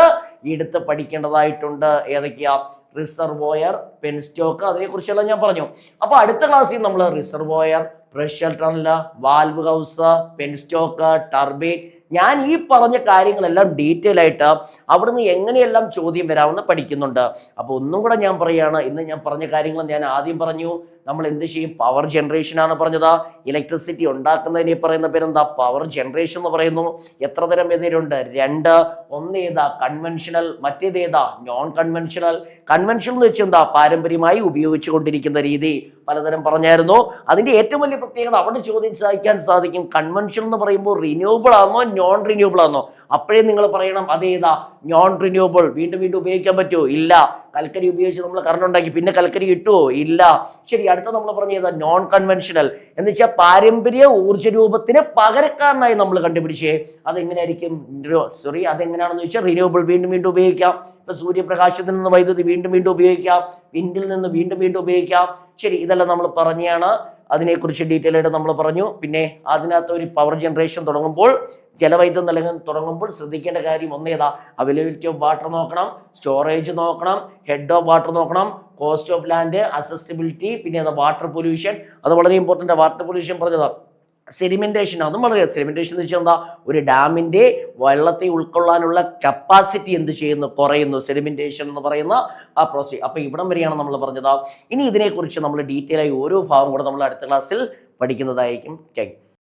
എടുത്ത് പഠിക്കേണ്ടതായിട്ടുണ്ട്. ഏതൊക്കെയാ? റിസർവോയർ, പെൻസ്റ്റോക്ക്, അതിനെക്കുറിച്ചെല്ലാം ഞാൻ പറഞ്ഞു. അപ്പൊ അടുത്ത ക്ലാസ്സിൽ നമ്മൾ reservoir, pressure tunnel, valve house, penstock, turbine, ഞാൻ ഈ പറഞ്ഞ കാര്യങ്ങളെല്ലാം ഡീറ്റെയിൽ ആയിട്ട് അവിടുന്ന് എങ്ങനെയെല്ലാം ചോദ്യം വരാമെന്ന് പഠിക്കുന്നുണ്ട്. അപ്പൊ ഒന്നും കൂടെ ഞാൻ പറയാണ്, ഇന്ന് ഞാൻ പറഞ്ഞ കാര്യങ്ങൾ ഞാൻ ആദ്യം പറഞ്ഞു. നമ്മൾ എന്ത് ചെയ്യും? പവർ ജനറേഷൻ ആണ് പറഞ്ഞത്. ഇലക്ട്രിസിറ്റി ഉണ്ടാക്കുന്നതിനെ പറയുന്ന പേരെന്താ? പവർ ജനറേഷൻ എന്ന് പറയുന്നു. എത്ര തരം ഇതിലുണ്ട്? 2. ഒന്ന് ഏതാ? കൺവെൻഷണൽ. മറ്റേത് ഏതാ? Non conventional. കൺവെൻഷണൽ എന്ന് വെച്ചാൽ എന്താ? പാരമ്പര്യമായി ഉപയോഗിച്ചു കൊണ്ടിരിക്കുന്ന രീതി. പലതരം പറഞ്ഞായിരുന്നു. അതിന്റെ ഏറ്റവും വലിയ പ്രത്യേകത അവിടെ ചോദ്യം ചോദിക്കാൻ സാധിക്കും. കൺവെൻഷൻ എന്ന് പറയുമ്പോൾ റിന്യൂവബിൾ ആണോ നോൺ റിന്യൂവബിൾ ആണോ? അപ്പോഴേ നിങ്ങൾ പറയണം അതേതാ? Non renewable. വീണ്ടും വീണ്ടും ഉപയോഗിക്കാൻ പറ്റുമോ? ഇല്ല. കൽക്കരി ഉപയോഗിച്ച് നമ്മൾ കറണ്ട് ഉണ്ടാക്കി, പിന്നെ കൽക്കരി കിട്ടുമോ? ഇല്ല. ശരി, അടുത്ത നമ്മൾ പറഞ്ഞ ഏതാ? നോൺ കൺവെൻഷണൽ എന്ന് വെച്ചാൽ പാരമ്പര്യ ഊർജ്ജ രൂപത്തിന് പകരക്കാരനായി നമ്മൾ കണ്ടുപിടിച്ചേ. അതെങ്ങനെയായിരിക്കും? അതെങ്ങനെയാണെന്ന് വെച്ചാൽ റിന്യൂവബിൾ, വീണ്ടും വീണ്ടും ഉപയോഗിക്കാം. ഇപ്പൊ സൂര്യപ്രകാശത്തിൽ നിന്ന് വൈദ്യുതി വീണ്ടും വീണ്ടും ഉപയോഗിക്കാം, വിൻഡിൽ നിന്ന് വീണ്ടും വീണ്ടും ഉപയോഗിക്കാം. ശരി, ഇതെല്ലാം നമ്മൾ പറഞ്ഞാണ്. അതിനെക്കുറിച്ച് ഡീറ്റെയിൽ ആയിട്ട് നമ്മൾ പറഞ്ഞു. പിന്നെ അതിനകത്ത് ഒരു പവർ ജനറേഷൻ തുടങ്ങുമ്പോൾ, ജലവൈദ്യുതം നൽകാൻ തുടങ്ങുമ്പോൾ ശ്രദ്ധിക്കേണ്ട കാര്യം ഒന്നേതാ? അവൈലബിലിറ്റി ഓഫ് വാട്ടർ നോക്കണം, സ്റ്റോറേജ് നോക്കണം, ഹെഡ് ഓഫ് വാട്ടർ നോക്കണം, കോസ്റ്റ് ഓഫ് ലാൻഡ്, അസസിബിലിറ്റി, പിന്നെ വാട്ടർ പൊല്യൂഷൻ. അത് വളരെ ഇമ്പോർട്ടൻ്റ്. വാട്ടർ പൊല്യൂഷൻ പറഞ്ഞതാ. സെഡിമെന്റേഷൻ, അതും വളരെ സെഡിമെന്റേഷൻ എന്ന് വെച്ചാൽ എന്താ, ഒരു ഡാമിന്റെ വെള്ളത്തെ ഉൾക്കൊള്ളാനുള്ള കപ്പാസിറ്റി എന്ത് ചെയ്യുന്നു, കുറയുന്നു, സെഡിമെന്റേഷൻ എന്ന് പറയുന്ന ആ പ്രോസസ്. അപ്പൊ ഇവിടം വരെയാണ് നമ്മൾ പറഞ്ഞത്. ഇനി ഇതിനെക്കുറിച്ച് നമ്മൾ ഡീറ്റെയിൽ ആയി ഓരോ ഭാഗം കൂടെ നമ്മൾ അടുത്ത ക്ലാസ്സിൽ പഠിക്കുന്നതായിരിക്കും. Thank you.